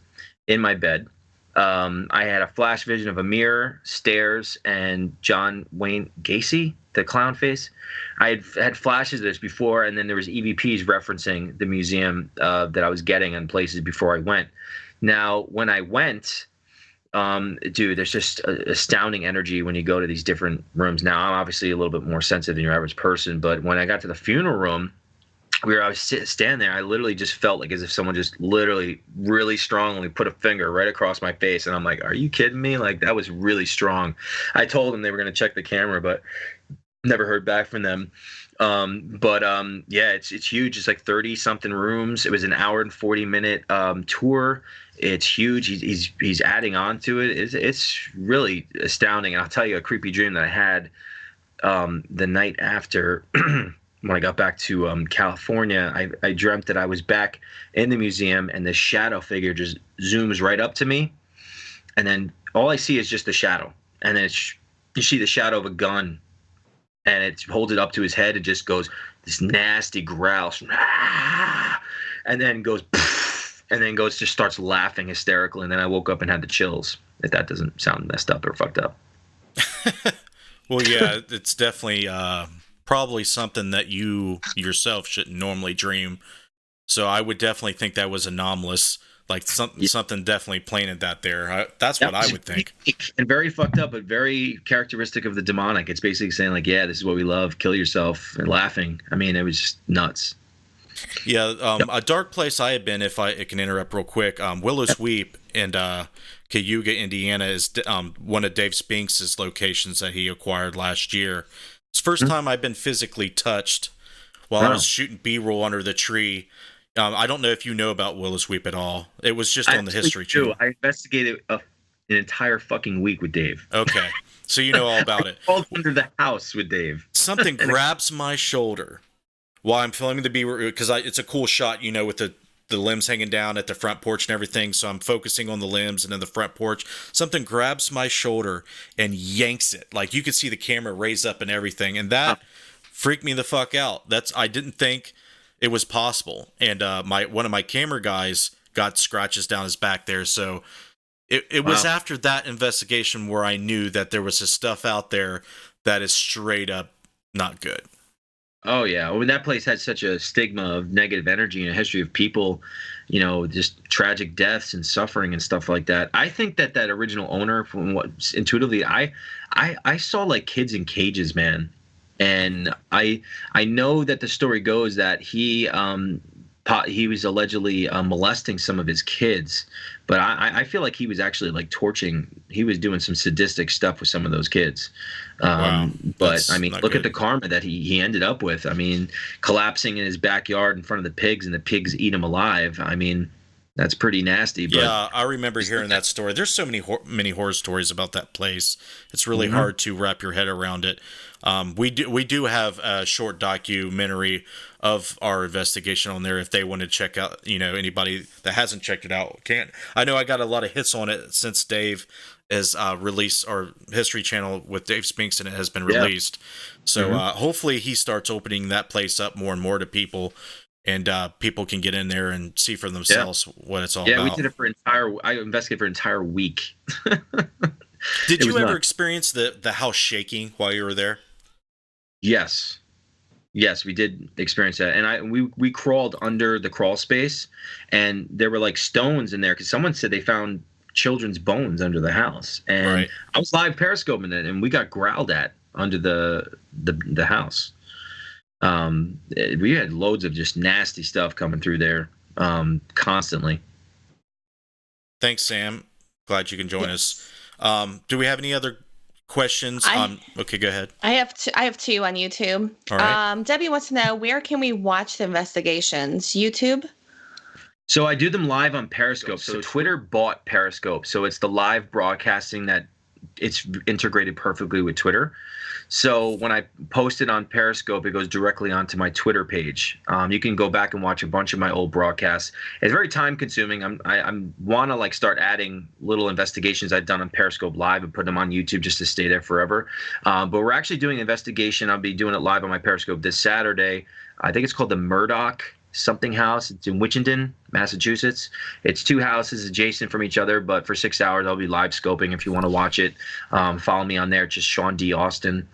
in my bed. I had a flash vision of a mirror, stairs, and John Wayne Gacy, the clown face. I had flashes of this before, and then there was EVPs referencing the museum that I was getting in places before I went. Now, when I went, dude, there's just astounding energy when you go to these different rooms. Now, I'm obviously a little bit more sensitive than your average person, but when I got to the funeral room, I was standing there, I literally just felt like as if someone just literally really strongly put a finger right across my face, and I'm like, are you kidding me? Like, that was really strong. I told them they were going to check the camera, but never heard back from them. Yeah, it's huge. It's like 30 something rooms. It was an hour and 40-minute tour. It's huge. He's adding on to it. It's really astounding. And I'll tell you a creepy dream that I had the night after when I got back to California. I dreamt that I was back in the museum, and this shadow figure just zooms right up to me, and then all I see is just the shadow, and then you see the shadow of a gun, and it holds it up to his head and just goes this nasty growl, and then goes, and then just starts laughing hysterically, and then I woke up and had the chills. If that doesn't sound messed up or fucked up. Well, yeah, it's definitely probably something that you yourself shouldn't normally dream. So I would definitely think that was anomalous. Like something definitely planted that there. That's what I would think. And very fucked up, but very characteristic of the demonic. It's basically saying like, yeah, this is what we love. Kill yourself, and laughing. I mean, it was just nuts. Yeah, a dark place I had been, if I can interrupt real quick, Willow's Weep in Cayuga, Indiana, is one of Dave Spinks' locations that he acquired last year. It's the first time I've been physically touched while I was shooting B-roll under the tree. I don't know if you know about Willow's Weep at all. It was just on the History Channel. I investigated an entire fucking week with Dave. Okay, so you know all about it. All under the house with Dave. Something grabs my shoulder while I'm filming the B-roll, because it's a cool shot, you know, with the limbs hanging down at the front porch and everything. So I'm focusing on the limbs and then the front porch. Something grabs my shoulder and yanks it. Like, you could see the camera raise up and everything. And that freaked me the fuck out. I didn't think it was possible. And one of my camera guys got scratches down his back there. So it was after that investigation where I knew that there was this stuff out there that is straight up not good. Oh yeah, well, that place had such a stigma of negative energy and a history of people, you know, just tragic deaths and suffering and stuff like that. I think that original owner, from what intuitively, I saw like kids in cages, man, and I know that the story goes that he was allegedly molesting some of his kids, but I feel like he was actually like torturing. He was doing some sadistic stuff with some of those kids. Wow. But I mean, look at the karma that he ended up with. I mean, collapsing in his backyard in front of the pigs, and the pigs eat him alive. I mean, that's pretty nasty. But yeah, I remember hearing that story. There's so many horror stories about that place. It's really hard to wrap your head around it. We do have a short documentary of our investigation on there. If they want to check out, you know, anybody that hasn't checked it out can't. I know I got a lot of hits on it since Dave has released our History Channel with Dave Spinks, and it has been released. So hopefully he starts opening that place up more and more to people, and people can get in there and see for themselves what it's all about. Yeah, we did it I investigated for an entire week. Did you ever experience the house shaking while you were there? Yes, we did experience that, and we crawled under the crawl space, and there were like stones in there because someone said they found children's bones under the house, and I was live periscoping it, and we got growled at under the house. We had loads of just nasty stuff coming through there constantly. Thanks, Sam. Glad you can join us. Do we have any other questions okay, go ahead. I have two on YouTube. All right. Debbie wants to know, where can we watch the investigations? YouTube? So I do them live on Periscope. So Twitter bought Periscope. So it's the live broadcasting that it's integrated perfectly with Twitter. So when I post it on Periscope, it goes directly onto my Twitter page. You can go back and watch a bunch of my old broadcasts. It's very time consuming. I want to like start adding little investigations I've done on Periscope live and put them on YouTube just to stay there forever. But we're actually doing an investigation. I'll be doing it live on my Periscope this Saturday. I think it's called the Murdoch something house. It's in Winchendon, Massachusetts. It's two houses adjacent from each other, but for 6 hours I'll be live scoping. If you want to watch it, follow me on there. It's just Sean D. Austin.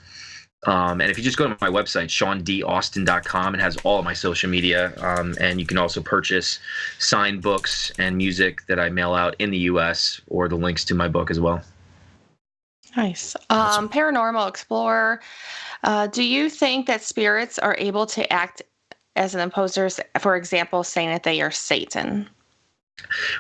And if you just go to my website, SeanDAustin.com, it has all of my social media. And you can also purchase signed books and music that I mail out in the U.S. or the links to my book as well. Nice. Paranormal Explorer, do you think that spirits are able to act as an imposter, for example, saying that they are Satan?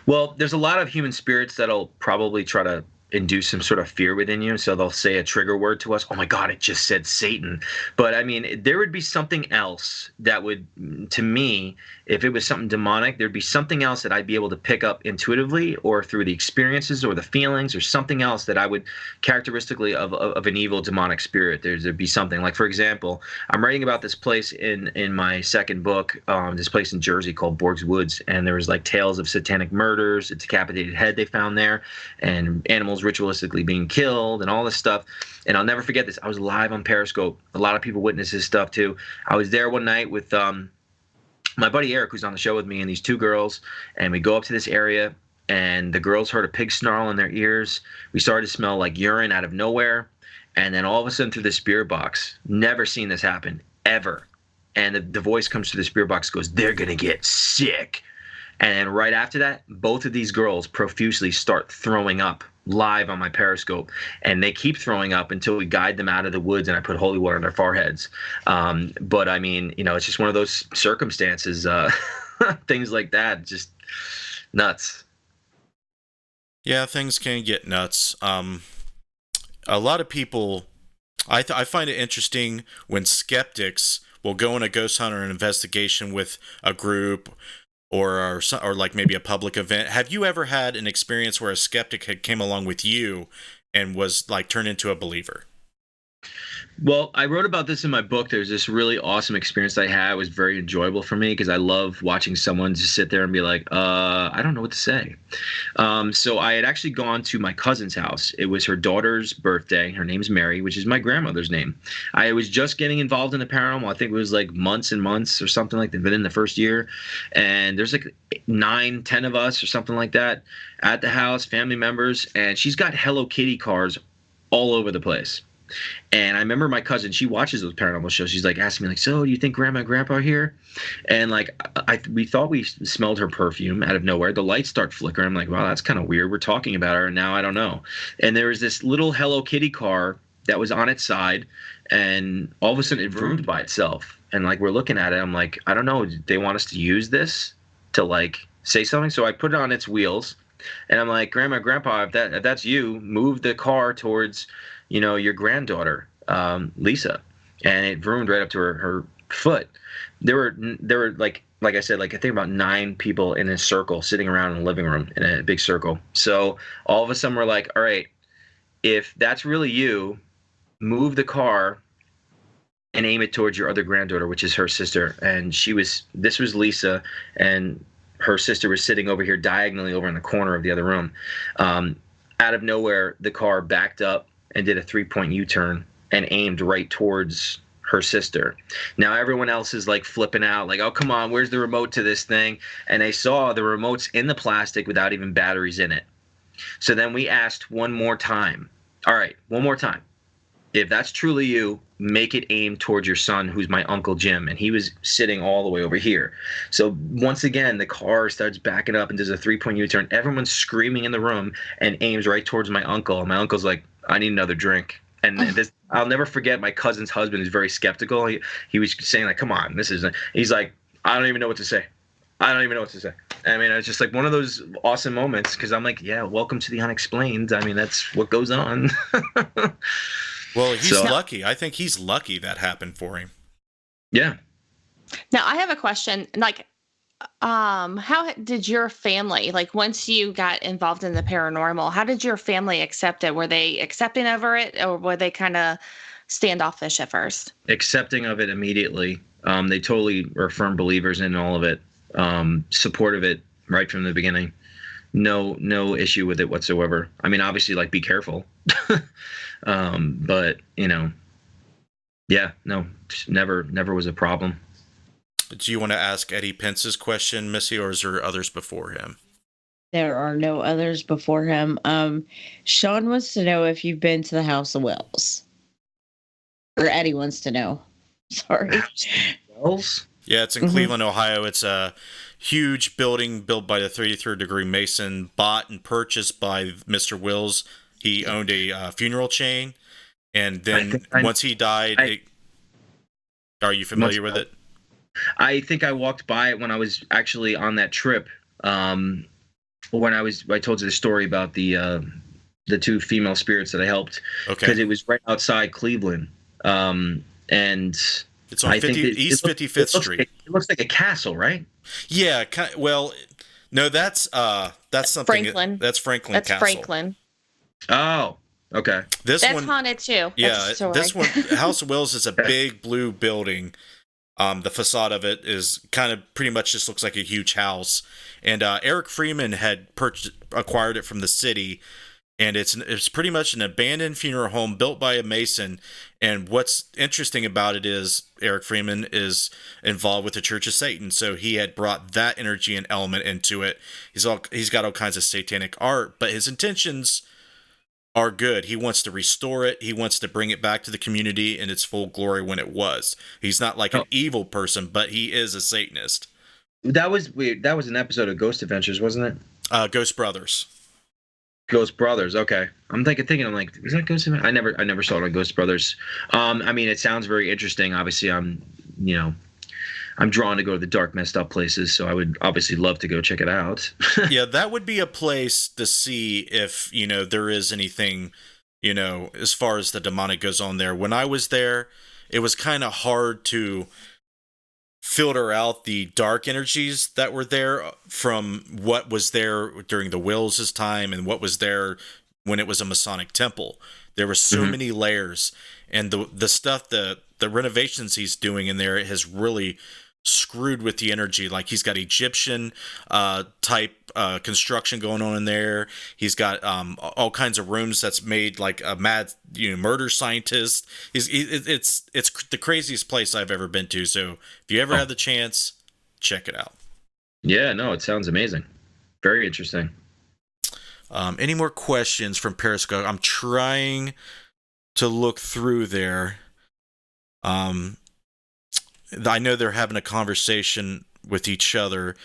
Well, there's a lot of human spirits that'll probably try to induce some sort of fear within you. So they'll say a trigger word to us. Oh my God, it just said Satan. But I mean, there would be something else that would, to me, if it was something demonic, there'd be something else that I'd be able to pick up intuitively or through the experiences or the feelings or something else that I would characteristically of an evil demonic spirit. There'd be something like, for example, I'm writing about this place in my second book, this place in Jersey called Borg's Woods. And there was like tales of satanic murders, a decapitated head they found there, and animals ritualistically being killed and all this stuff. And I'll never forget this. I was live on Periscope. A lot of people witnessed this stuff too. I was there one night with my buddy Eric, who's on the show with me, and these two girls, and we go up to this area, and the girls heard a pig snarl in their ears. We started to smell like urine out of nowhere, and then all of a sudden through the spirit box, never seen this happen, ever. And the voice comes through the spirit box, goes, "They're going to get sick." And then right after that, both of these girls profusely start throwing up live on my Periscope, and they keep throwing up until we guide them out of the woods and I put holy water on their foreheads. But I mean, it's just one of those circumstances, things like that, just nuts. Yeah, things can get nuts. A lot of people, I find it interesting when skeptics will go on a ghost hunt or an investigation with a group or like maybe a public event. Have you ever had an experience where a skeptic had came along with you and was like turned into a believer? Well, I wrote about this in my book. There's this really awesome experience I had. It was very enjoyable for me because I love watching someone just sit there and be like, I don't know what to say. So I had actually gone to my cousin's house. It was her daughter's birthday. Her name's Mary, which is my grandmother's name. I was just getting involved in the paranormal. I think it was like months and months or something like that within the first year. And there's like 9, 10 of us or something like that at the house, family members. And she's got Hello Kitty cars all over the place. And I remember my cousin, she watches those paranormal shows. She's like asking me like, "So do you think grandma and grandpa are here?" And like, we thought we smelled her perfume out of nowhere. The lights start flickering. I'm like, wow, that's kind of weird. We're talking about her and now I don't know. And there was this little Hello Kitty car that was on its side, and all of a sudden it vroomed by itself. And like, we're looking at it. I'm like, I don't know. They want us to use this to like say something. So I put it on its wheels and I'm like, "Grandma, grandpa, if that's you, move the car towards your granddaughter, Lisa." And it vroomed right up to her foot. There were like I said, like I think about 9 people in a circle sitting around in the living room in a big circle. So all of a sudden we're like, all right, if that's really you, move the car and aim it towards your other granddaughter, which is her sister. And this was Lisa, and her sister was sitting over here diagonally over in the corner of the other room. Out of nowhere, the car backed up and did a 3-point U-turn and aimed right towards her sister. Now everyone else is like flipping out, like, "Oh, come on, where's the remote to this thing?" And they saw the remote's in the plastic without even batteries in it. So then we asked one more time. All right, one more time. If that's truly you, make it aim towards your son, who's my Uncle Jim. And he was sitting all the way over here. So once again, the car starts backing up and does a 3-point U-turn. Everyone's screaming in the room and aims right towards my uncle. And my uncle's like, "I need another drink." And this, I'll never forget, my cousin's husband is very skeptical. He was saying like, "Come on, he's like, "I don't even know what to say. I don't even know what to say. I mean, it's just like one of those awesome moments because I'm like, yeah, welcome to the unexplained. I mean, that's what goes on. Well, he's So- lucky. I think he's lucky that happened for him. Yeah. Now I have a question. Like, how did your family, like, once you got involved in the paranormal, how did your family accept it? Were they accepting over it, or were they kind of standoffish at first? Accepting of it immediately. They totally were firm believers in all of it. Support of it right from the beginning. No issue with it whatsoever. I mean, obviously, like, be careful. But yeah, no, never was a problem. Do you want to ask Eddie Pence's question, Missy, or is there others before him? There are no others before him. Sean wants to know if you've been to the House of Wells. Or Eddie wants to know. Sorry. Wells? Yeah, it's in Cleveland, Ohio. It's a huge building built by the 33rd degree Mason, bought and purchased by Mr. Wills. He owned a funeral chain, and then once he died, are you familiar with it? I think I walked by it when I was actually on that trip. When I told you the story about the two female spirits that I helped, because it was right outside Cleveland, and it's on East 55th Street. It looks like a castle, right? Yeah. Well, no, that's something. Franklin. That's Franklin That's Castle. Franklin. Oh, okay. That's haunted too. Yeah, this one, House of Wells, is a big blue building. The facade of it is kind of pretty much just looks like a huge house. And Eric Freeman had acquired it from the city, and it's pretty much an abandoned funeral home built by a Mason. And what's interesting about it is Eric Freeman is involved with the Church of Satan, so he had brought that energy and element into it. He's got all kinds of satanic art, but his intentions are good. He wants to restore it. He wants to bring it back to the community in its full glory when it was. He's not like an evil person, but he is a Satanist. That was weird. That was an episode of Ghost Adventures, wasn't it? Ghost Brothers. Ghost Brothers. Okay, I'm thinking. I'm like, is that Ghost Adventures? I never saw it on Ghost Brothers. I mean, it sounds very interesting. Obviously, I'm drawn to go to the dark, messed up places, so I would obviously love to go check it out. Yeah, that would be a place to see if, there is anything, as far as the demonic goes on there. When I was there, it was kind of hard to filter out the dark energies that were there from what was there during the Wills' time and what was there when it was a Masonic temple. There were so many layers, and the stuff, the renovations he's doing in there has really screwed with the energy. Like, he's got Egyptian type construction going on in there. He's got all kinds of rooms that's made like a mad murder scientist. It's the craziest place I've ever been to. So if you ever have the chance, check it out. Yeah, no, it sounds amazing. Very interesting. Any more questions from Periscope? I'm trying to look through there. I know they're having a conversation with each other.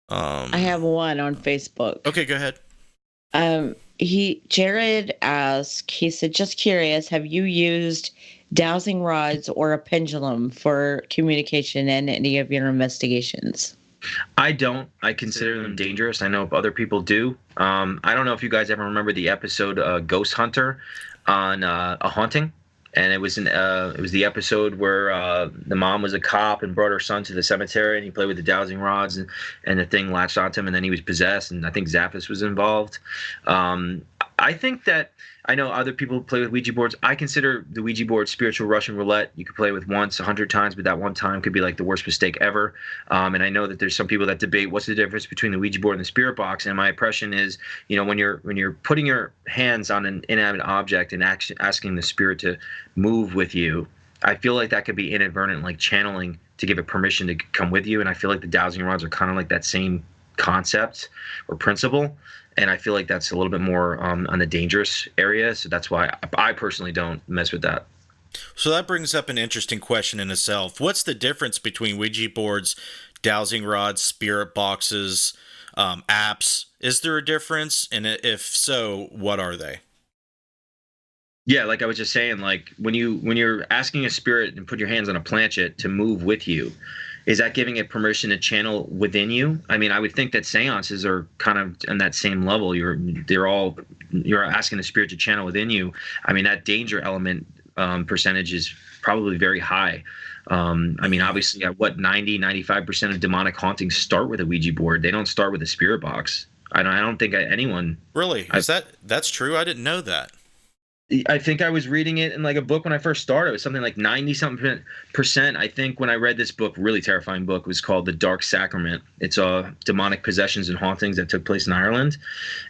I have one on Facebook. Okay, go ahead. Jared asked, he said, just curious, have you used dowsing rods or a pendulum for communication in any of your investigations? I don't. I consider them dangerous. I know if other people do. I don't know if you guys ever remember the episode Ghost Hunter on A Haunting. And it was the episode where the mom was a cop and brought her son to the cemetery, and he played with the dowsing rods, and the thing latched onto him, and then he was possessed, and I think Zaphis was involved. I think that I know other people play with Ouija boards. I consider the Ouija board spiritual Russian roulette. You could play with once 100 times, but that one time could be like the worst mistake ever. And I know that there's some people that debate what's the difference between the Ouija board and the spirit box. And my impression is, when you're putting your hands on an inanimate object and asking the spirit to move with you, I feel like that could be inadvertent, like channeling to give it permission to come with you. And I feel like the dowsing rods are kind of like that same concept or principle. And I feel like that's a little bit more on the dangerous area. So that's why I personally don't mess with that. So that brings up an interesting question in itself. What's the difference between Ouija boards, dowsing rods, spirit boxes, apps? Is there a difference? And if so, what are they? Yeah, like I was just saying, like when you're asking a spirit and put your hands on a planchet to move with you, is that giving it permission to channel within you? I mean, I would think that seances are kind of on that same level. You're asking the spirit to channel within you. I mean, that danger element percentage is probably very high. I mean, obviously, 95% of demonic hauntings start with a Ouija board. They don't start with a spirit box. I don't think anyone. Really? That's true? I didn't know that. I think I was reading it in like a book when I first started. It was something like 90-something%. I think when I read this book, really terrifying book, was called The Dark Sacrament. It's demonic possessions and hauntings that took place in Ireland.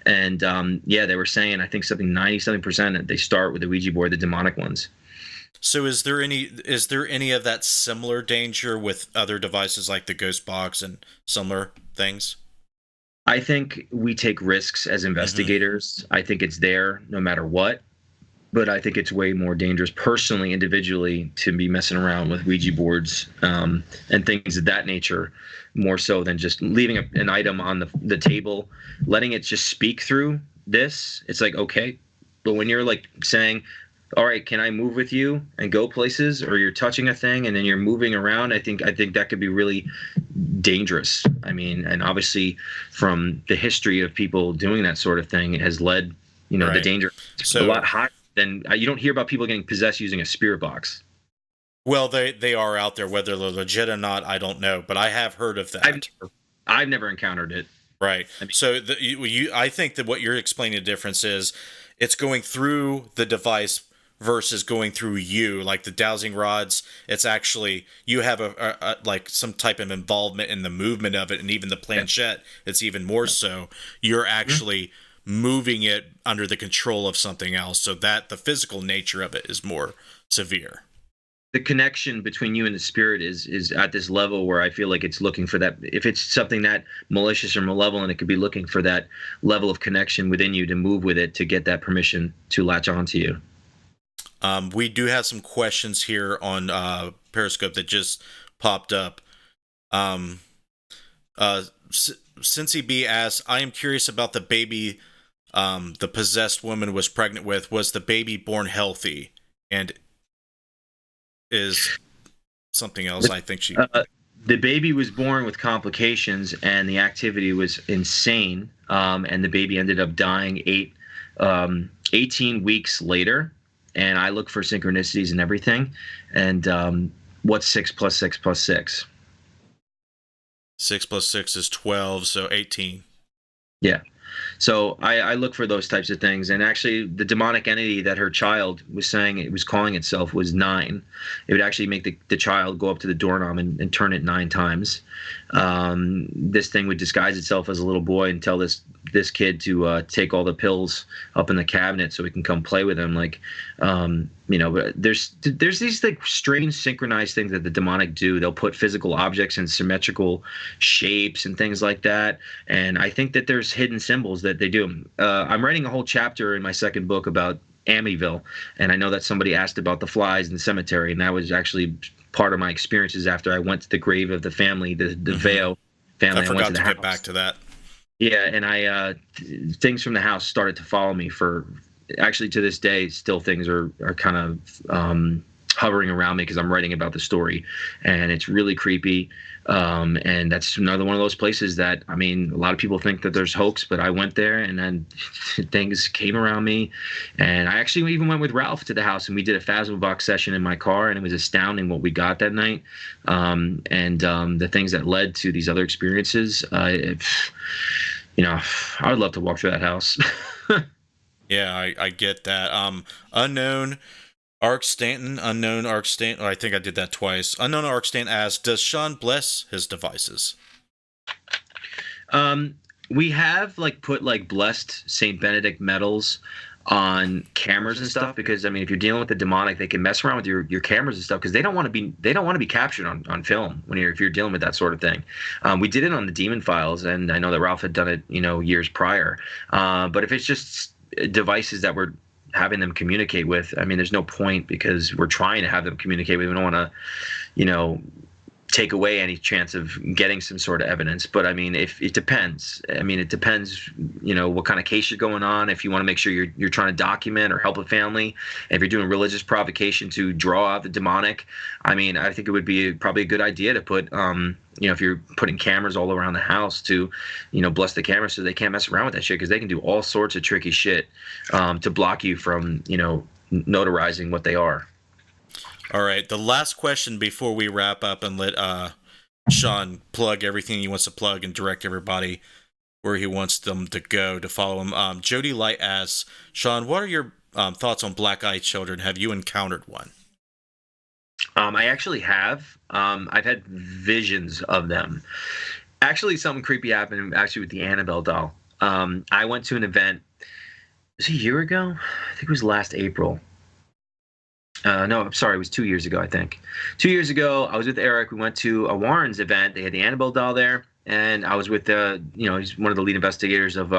And they were saying, I think something 90-something% that they start with the Ouija board, the demonic ones. So is there any of that similar danger with other devices like the Ghost Box and similar things? I think we take risks as investigators. I think it's there no matter what. But I think it's way more dangerous personally, individually, to be messing around with Ouija boards and things of that nature, more so than just leaving an item on the table, letting it just speak through this. It's like, okay. But when you're like saying, all right, can I move with you and go places, or you're touching a thing and then you're moving around, I think that could be really dangerous. I mean, and obviously from the history of people doing that sort of thing, it has led, Right. the danger a lot higher. Then you don't hear about people getting possessed using a spirit box. Well, they are out there. Whether they're legit or not, I don't know. But I have heard of that. I've never encountered it. Right. So I think that what you're explaining the difference is it's going through the device versus going through you. Like the dowsing rods, it's actually you have a like some type of involvement in the movement of it, and even the planchette, it's even more so. You're actually moving it under the control of something else, so that the physical nature of it is more severe. The connection between you and the spirit is at this level where I feel like it's looking for that. If it's something that malicious or malevolent, it could be looking for that level of connection within you to move with it, to get that permission to latch onto you. We do have some questions here on Periscope that just popped up. Cincy B asks, I am curious about the baby the possessed woman was pregnant with. Was the baby born healthy? And is something else, I think she... the baby was born with complications, and the activity was insane, and the baby ended up dying 18 weeks later. And I look for synchronicities and everything. And what's 6 + 6 + 6? 6 + 6 is 12, so 18. Yeah. So I look for those types of things. And actually, the demonic entity that her child was saying it was calling itself was 9. It would actually make the child go up to the doorknob and turn it 9 times. This thing would disguise itself as a little boy and tell this kid to take all the pills up in the cabinet so he can come play with him. Like, but there's these like strange synchronized things that the demonic do. They'll put physical objects in symmetrical shapes and things like that. And I think that there's hidden symbols that they do. I'm writing a whole chapter in my second book about Amityville, and I know that somebody asked about the flies in the cemetery, and that was actually part of my experiences after I went to the grave of the family, the Veo family. I forgot to get back to that. Yeah, and I things from the house started to follow me for actually to this day. Still, things are kind of hovering around me because I'm writing about the story, and it's really creepy. And that's another one of those places that, I mean, a lot of people think that there's hoax, but I went there and then things came around me. And I actually even went with Ralph to the house, and we did a Phasmovox session in my car, and it was astounding what we got that night. And the things that led to these other experiences, I would love to walk through that house. Yeah, I get that. Unknown Ark Stanton. Oh, I think I did that twice. Unknown Ark Stanton asks, does Sean bless his devices? We have put blessed Saint Benedict medals on cameras and stuff, because I mean, if you're dealing with the demonic, they can mess around with your cameras and stuff because they don't want to be captured on film if you're dealing with that sort of thing. We did it on the Demon Files, and I know that Ralph had done it years prior. But if it's just devices that we're having them communicate with, I mean, there's no point, because we're trying to have them communicate with. We don't want to take away any chance of getting some sort of evidence. But I mean, if it depends. I mean, it depends, what kind of case you're going on. If you want to make sure you're trying to document or help a family, if you're doing religious provocation to draw out the demonic, I mean, I think it would be probably a good idea to put, if you're putting cameras all around the house to, bless the cameras so they can't mess around with that shit, because they can do all sorts of tricky shit to block you from, notarizing what they are. All right. The last question before we wrap up and let Sean plug everything he wants to plug and direct everybody where he wants them to go to follow him. Jody Light asks, Sean, what are your thoughts on black-eyed children? Have you encountered one? I actually have. I've had visions of them. Actually, something creepy happened with the Annabelle doll. I went to an event, was it a year ago? I think it was last April. No, I'm sorry. It was 2 years ago, I think. 2 years ago, I was with Eric. We went to a Warren's event. They had the Annabelle doll there. And I was with, he's one of the lead investigators of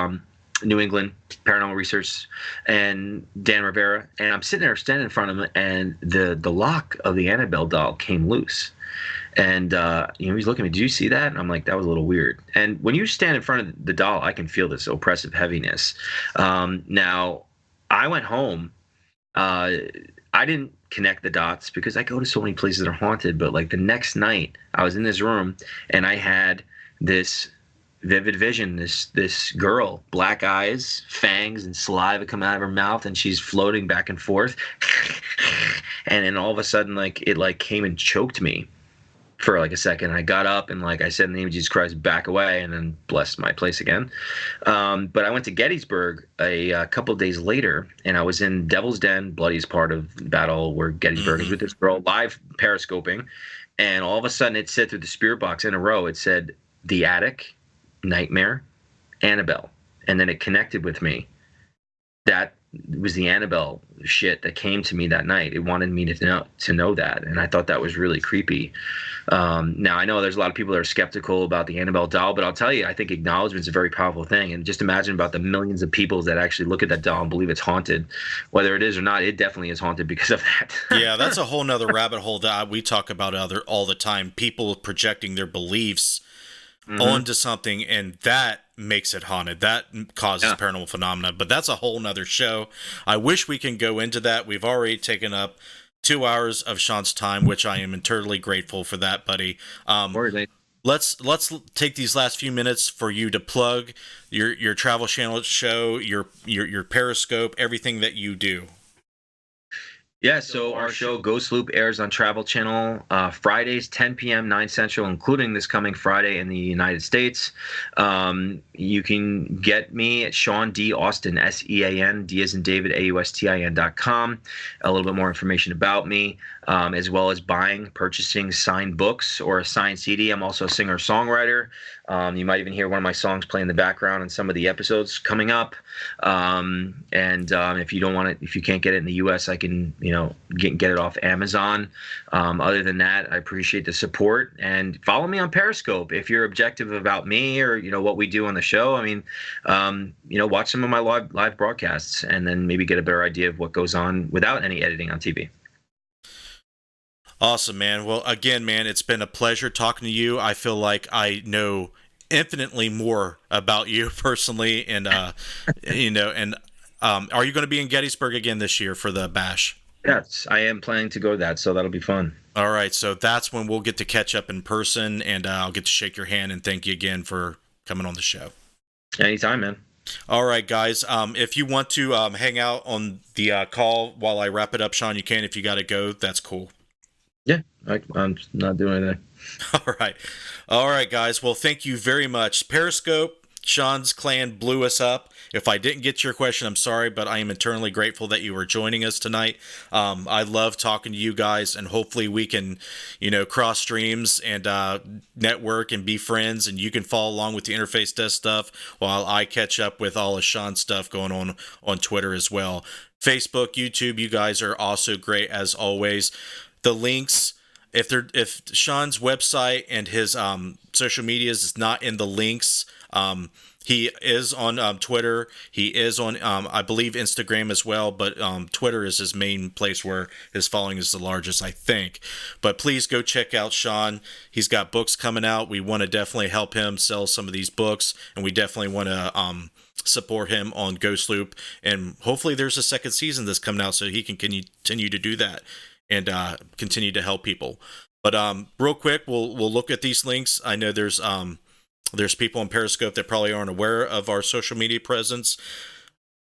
New England Paranormal Research, and Dan Rivera. And I'm sitting there standing in front of him, and the lock of the Annabelle doll came loose. And, he's looking at me, did you see that? And I'm like, that was a little weird. And when you stand in front of the doll, I can feel this oppressive heaviness. Now, I went home. I didn't connect the dots because I go to so many places that are haunted. But like the next night, I was in this room and I had this vivid vision. This girl, black eyes, fangs, and saliva come out of her mouth, and she's floating back and forth. And then all of a sudden, it came and choked me for like a second. I got up and I said in the name of Jesus Christ, back away, and then blessed my place again. But I went to Gettysburg a couple of days later, and I was in Devil's Den, bloodiest part of the battle, where Gettysburg is, with this girl live periscoping. And all of a sudden it said through the spirit box in a row, it said the attic, nightmare, Annabelle. And then it connected with me. That was the Annabelle shit that came to me that night. It wanted me to know that, and I thought that was really creepy. Now, I know there's a lot of people that are skeptical about the Annabelle doll, but I'll tell you, I think acknowledgement is a very powerful thing. And just imagine about the millions of people that actually look at that doll and believe it's haunted. Whether it is or not, it definitely is haunted because of that. Yeah, that's a whole nother rabbit hole that we talk about all the time. People projecting their beliefs onto something, and that makes it haunted. That causes paranormal phenomena, but that's a whole nother show. I wish we can go into that. We've already taken up 2 hours of Sean's time, which I am eternally grateful for that, buddy. Let's take these last few minutes for you to plug your Travel Channel show, your Periscope, everything that you do. Yeah, so our show Ghost Loop airs on Travel Channel Fridays, 10 p.m., 9 Central, including this coming Friday in the United States. You can get me at Sean D. Austin, SEAN, D as in David, AUSTIN.com. A little bit more information about me, as well as purchasing signed books or a signed CD. I'm also a singer-songwriter. You might even hear one of my songs play in the background in some of the episodes coming up. If you don't want it, if you can't get it in the U.S., I can, get it off Amazon. Other than that, I appreciate the support, and follow me on Periscope if you're objective about me or what we do on the show. I mean, watch some of my live broadcasts, and then maybe get a better idea of what goes on without any editing on TV. Awesome, man. Well, again, man, it's been a pleasure talking to you. I feel like I know infinitely more about you personally, and are you going to be in Gettysburg again this year for the bash? Yes, I am planning to go to that, so that'll be fun. All right, so that's when we'll get to catch up in person, and I'll get to shake your hand and thank you again for coming on the show. Anytime, man. All right, guys. If you want to hang out on the call while I wrap it up, Sean, you can. If you got to go, that's cool. Yeah, I'm not doing anything. All right, guys. Well, thank you very much. Periscope, Sean's clan blew us up. If I didn't get to your question, I'm sorry, but I am eternally grateful that you were joining us tonight. I love talking to you guys, and hopefully we can, cross streams and network and be friends, and you can follow along with the Interface Desk stuff while I catch up with all of Sean's stuff going on Twitter as well. Facebook, YouTube, you guys are also great as always. The links if Sean's website and his social medias is not in the links, he is on Twitter. He is on, I believe, Instagram as well. But Twitter is his main place where his following is the largest, I think. But please go check out Sean. He's got books coming out. We want to definitely help him sell some of these books, and we definitely want to support him on Ghost Loop. And hopefully there's a second season that's coming out so he can continue to do that and continue to help people. But real quick, we'll look at these links. I know there's people on Periscope that probably aren't aware of our social media presence.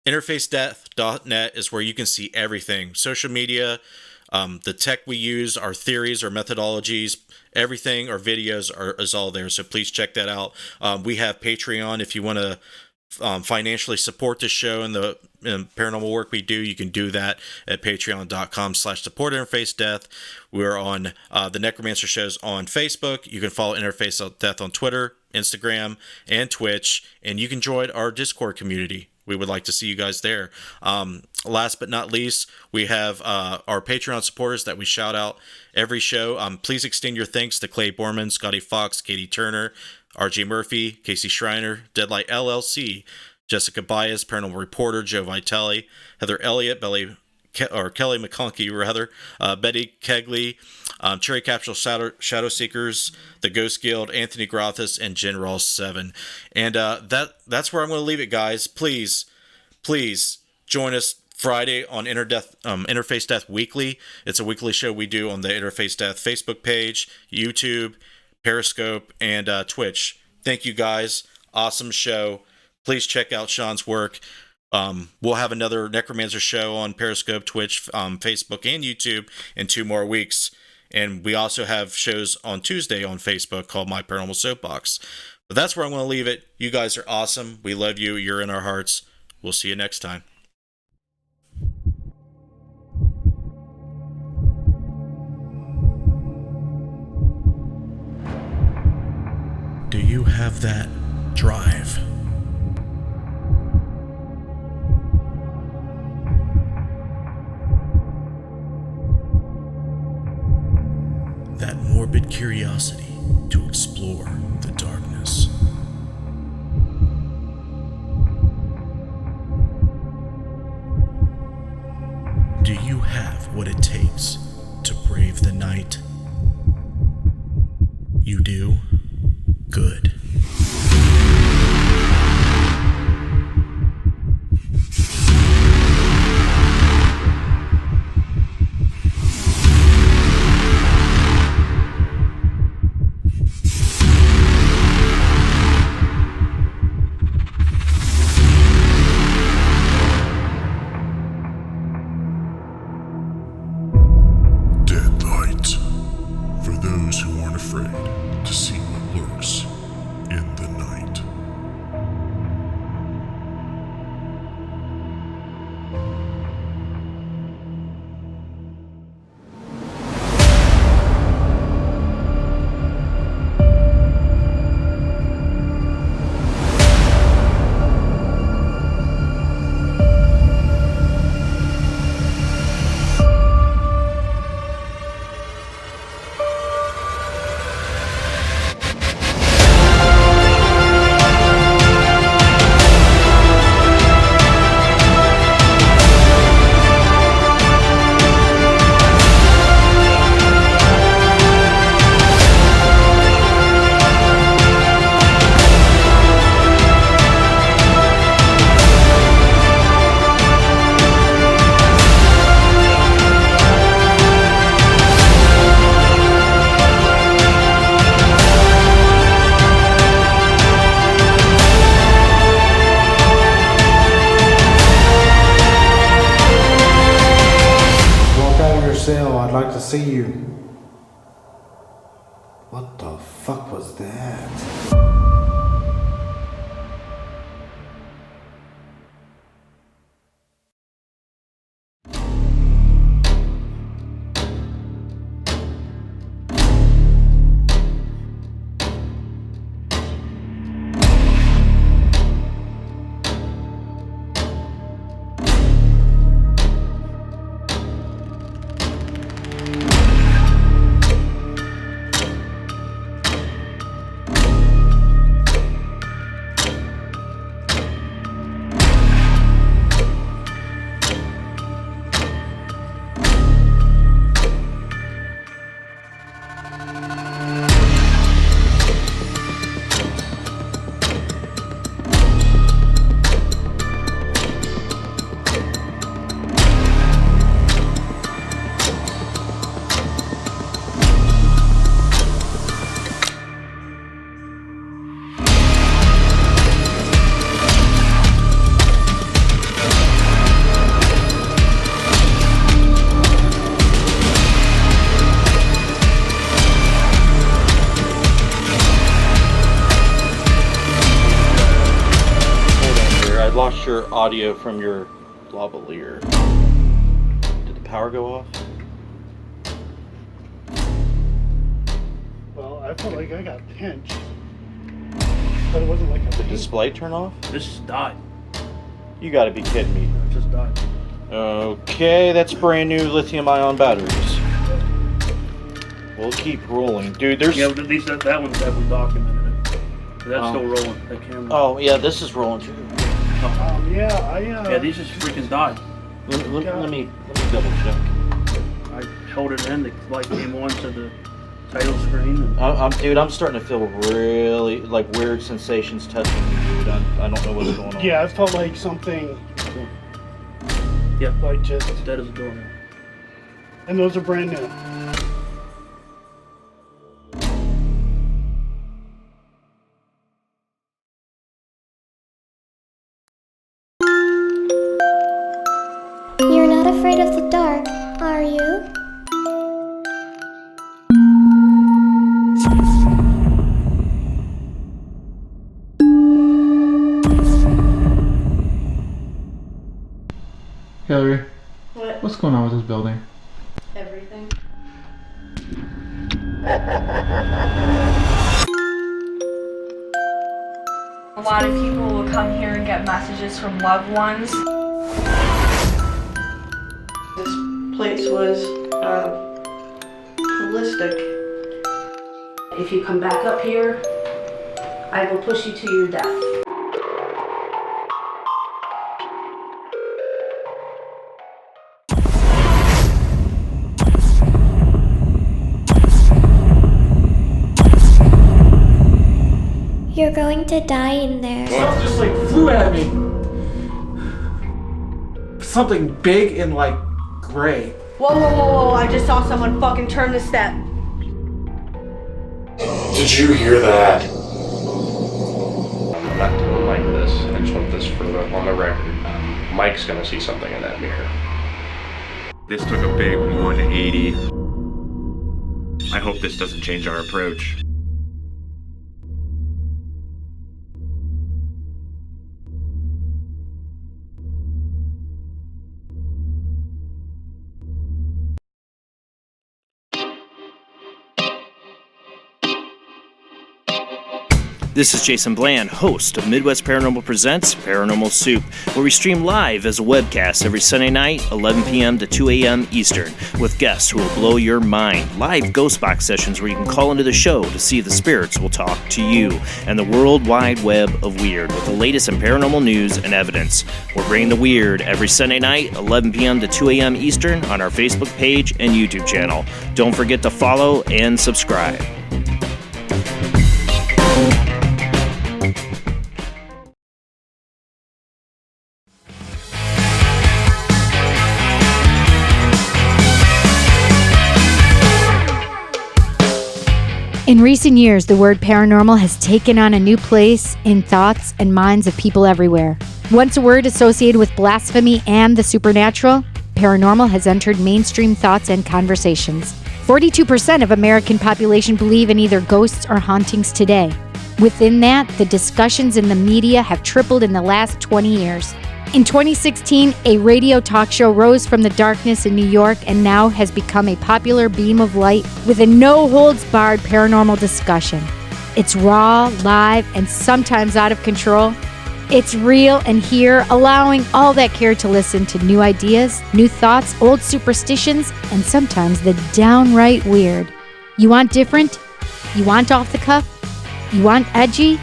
Interfacedeath.net is where you can see everything. Social media, the tech we use, our theories, our methodologies, everything, our videos is all there. So please check that out. We have Patreon if you want to financially support the show and the paranormal work we do. You can do that at patreon.com/support Interface Death. We're on the Necromancer shows on Facebook. You can follow Interface Death on Twitter, Instagram, and Twitch, and you can join our Discord community. We would like to see you guys there. Last but not least, we have our Patreon supporters that we shout out every show. Please extend your thanks to Clay Borman, Scotty Fox, Katie Turner, RJ Murphy, Casey Schreiner, Deadlight LLC, Jessica Bias, Paranormal Reporter, Joe Vitale, Heather Elliott, Kelly McConkey, Betty Kegley, Cherry Capsule Shadow Seekers, The Ghost Guild, Anthony Grothis, and Jen Ross 7. And that's where I'm going to leave it, guys. Please join us Friday on Interface Death Weekly. It's a weekly show we do on the Interface Death Facebook page, YouTube, Periscope, and Twitch. Thank you, guys. Awesome show. Please check out Sean's work. We'll have another Necromancer show on Periscope, Twitch, Facebook, and YouTube in 2 more weeks. And we also have shows on Tuesday on Facebook called My Paranormal Soapbox. But that's where I'm going to leave it. You guys are awesome. We love you. You're in our hearts. We'll see you next time. Do you have that drive? That morbid curiosity to explore the darkness? Do you have what it takes to brave the night? You do? Good. Deadlight. For those who aren't afraid to see what lurks in the night. Cell, I'd like to see you. What the fuck was that? lost your audio from your lavalier. Did the power go off? Well, I felt like I got pinched. But it wasn't like a Did the display turn off? This just died. You gotta be kidding me. It just died. Okay, that's brand new lithium-ion batteries. We'll keep rolling. Dude, there's... Yeah, but at least that one's definitely documented it. That's still rolling, that camera. Oh, yeah, this is rolling too. Yeah, these just freaking died. Let me double check. I held it in, the light came on to the title screen. And Dude, I'm starting to feel really, like, weird sensations touching me, dude. I don't know what's going on. yeah, it felt like something... Yeah, like just dead as a doornail. And those are brand new. You're not afraid of the dark, are you? Hillary, What? what's going on with this building? Everything. A lot of people will come here and get messages from loved ones. This place was holistic. If you come back up here, I will push you to your death. You're going to die in there. Something just like flew at me. Something big and like gray. Whoa, whoa, whoa, whoa, I just saw someone fucking turn the step. Did you hear that? I'm not telling Mike this. I just want this on the record. Mike's gonna see something in that mirror. This took a big 180. I hope this doesn't change our approach. This is Jason Bland, host of Midwest Paranormal Presents Paranormal Soup, where we stream live as a webcast every Sunday night, 11 p.m. to 2 a.m. Eastern, with guests who will blow your mind. Live ghost box sessions where you can call into the show to see if the spirits will talk to you, and the World Wide Web of Weird with the latest in paranormal news and evidence. We're bringing the weird every Sunday night, 11 p.m. to 2 a.m. Eastern on our Facebook page and YouTube channel. Don't forget to follow and subscribe. In recent years, the word paranormal has taken on a new place in thoughts and minds of people everywhere. Once a word associated with blasphemy and the supernatural, paranormal has entered mainstream thoughts and conversations. 42% of American population believe in either ghosts or hauntings today. Within that, the discussions in the media have tripled in the last 20 years. In 2016, a radio talk show rose from the darkness in New York and now has become a popular beam of light with a no-holds-barred paranormal discussion. It's raw, live, and sometimes out of control. It's real and here, allowing all that care to listen to new ideas, new thoughts, old superstitions, and sometimes the downright weird. You want different? You want off the cuff? You want edgy?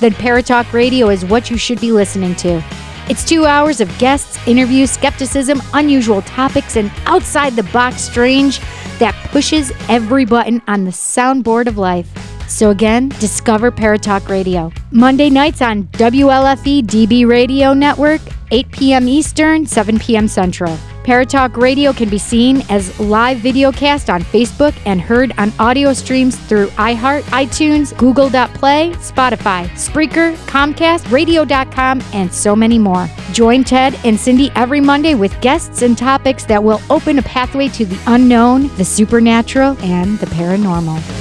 Then Paratalk Radio is what you should be listening to. It's 2 hours of guests, interviews, skepticism, unusual topics, and outside-the-box strange that pushes every button on the soundboard of life. So again, discover Paratalk Radio. Monday nights on WLFE DB Radio Network, 8 p.m. Eastern, 7 p.m. Central. Paratalk Radio can be seen as live videocast on Facebook and heard on audio streams through iHeart, iTunes, Google.Play, Spotify, Spreaker, Comcast, Radio.com, and so many more. Join Ted and Cindy every Monday with guests and topics that will open a pathway to the unknown, the supernatural, and the paranormal.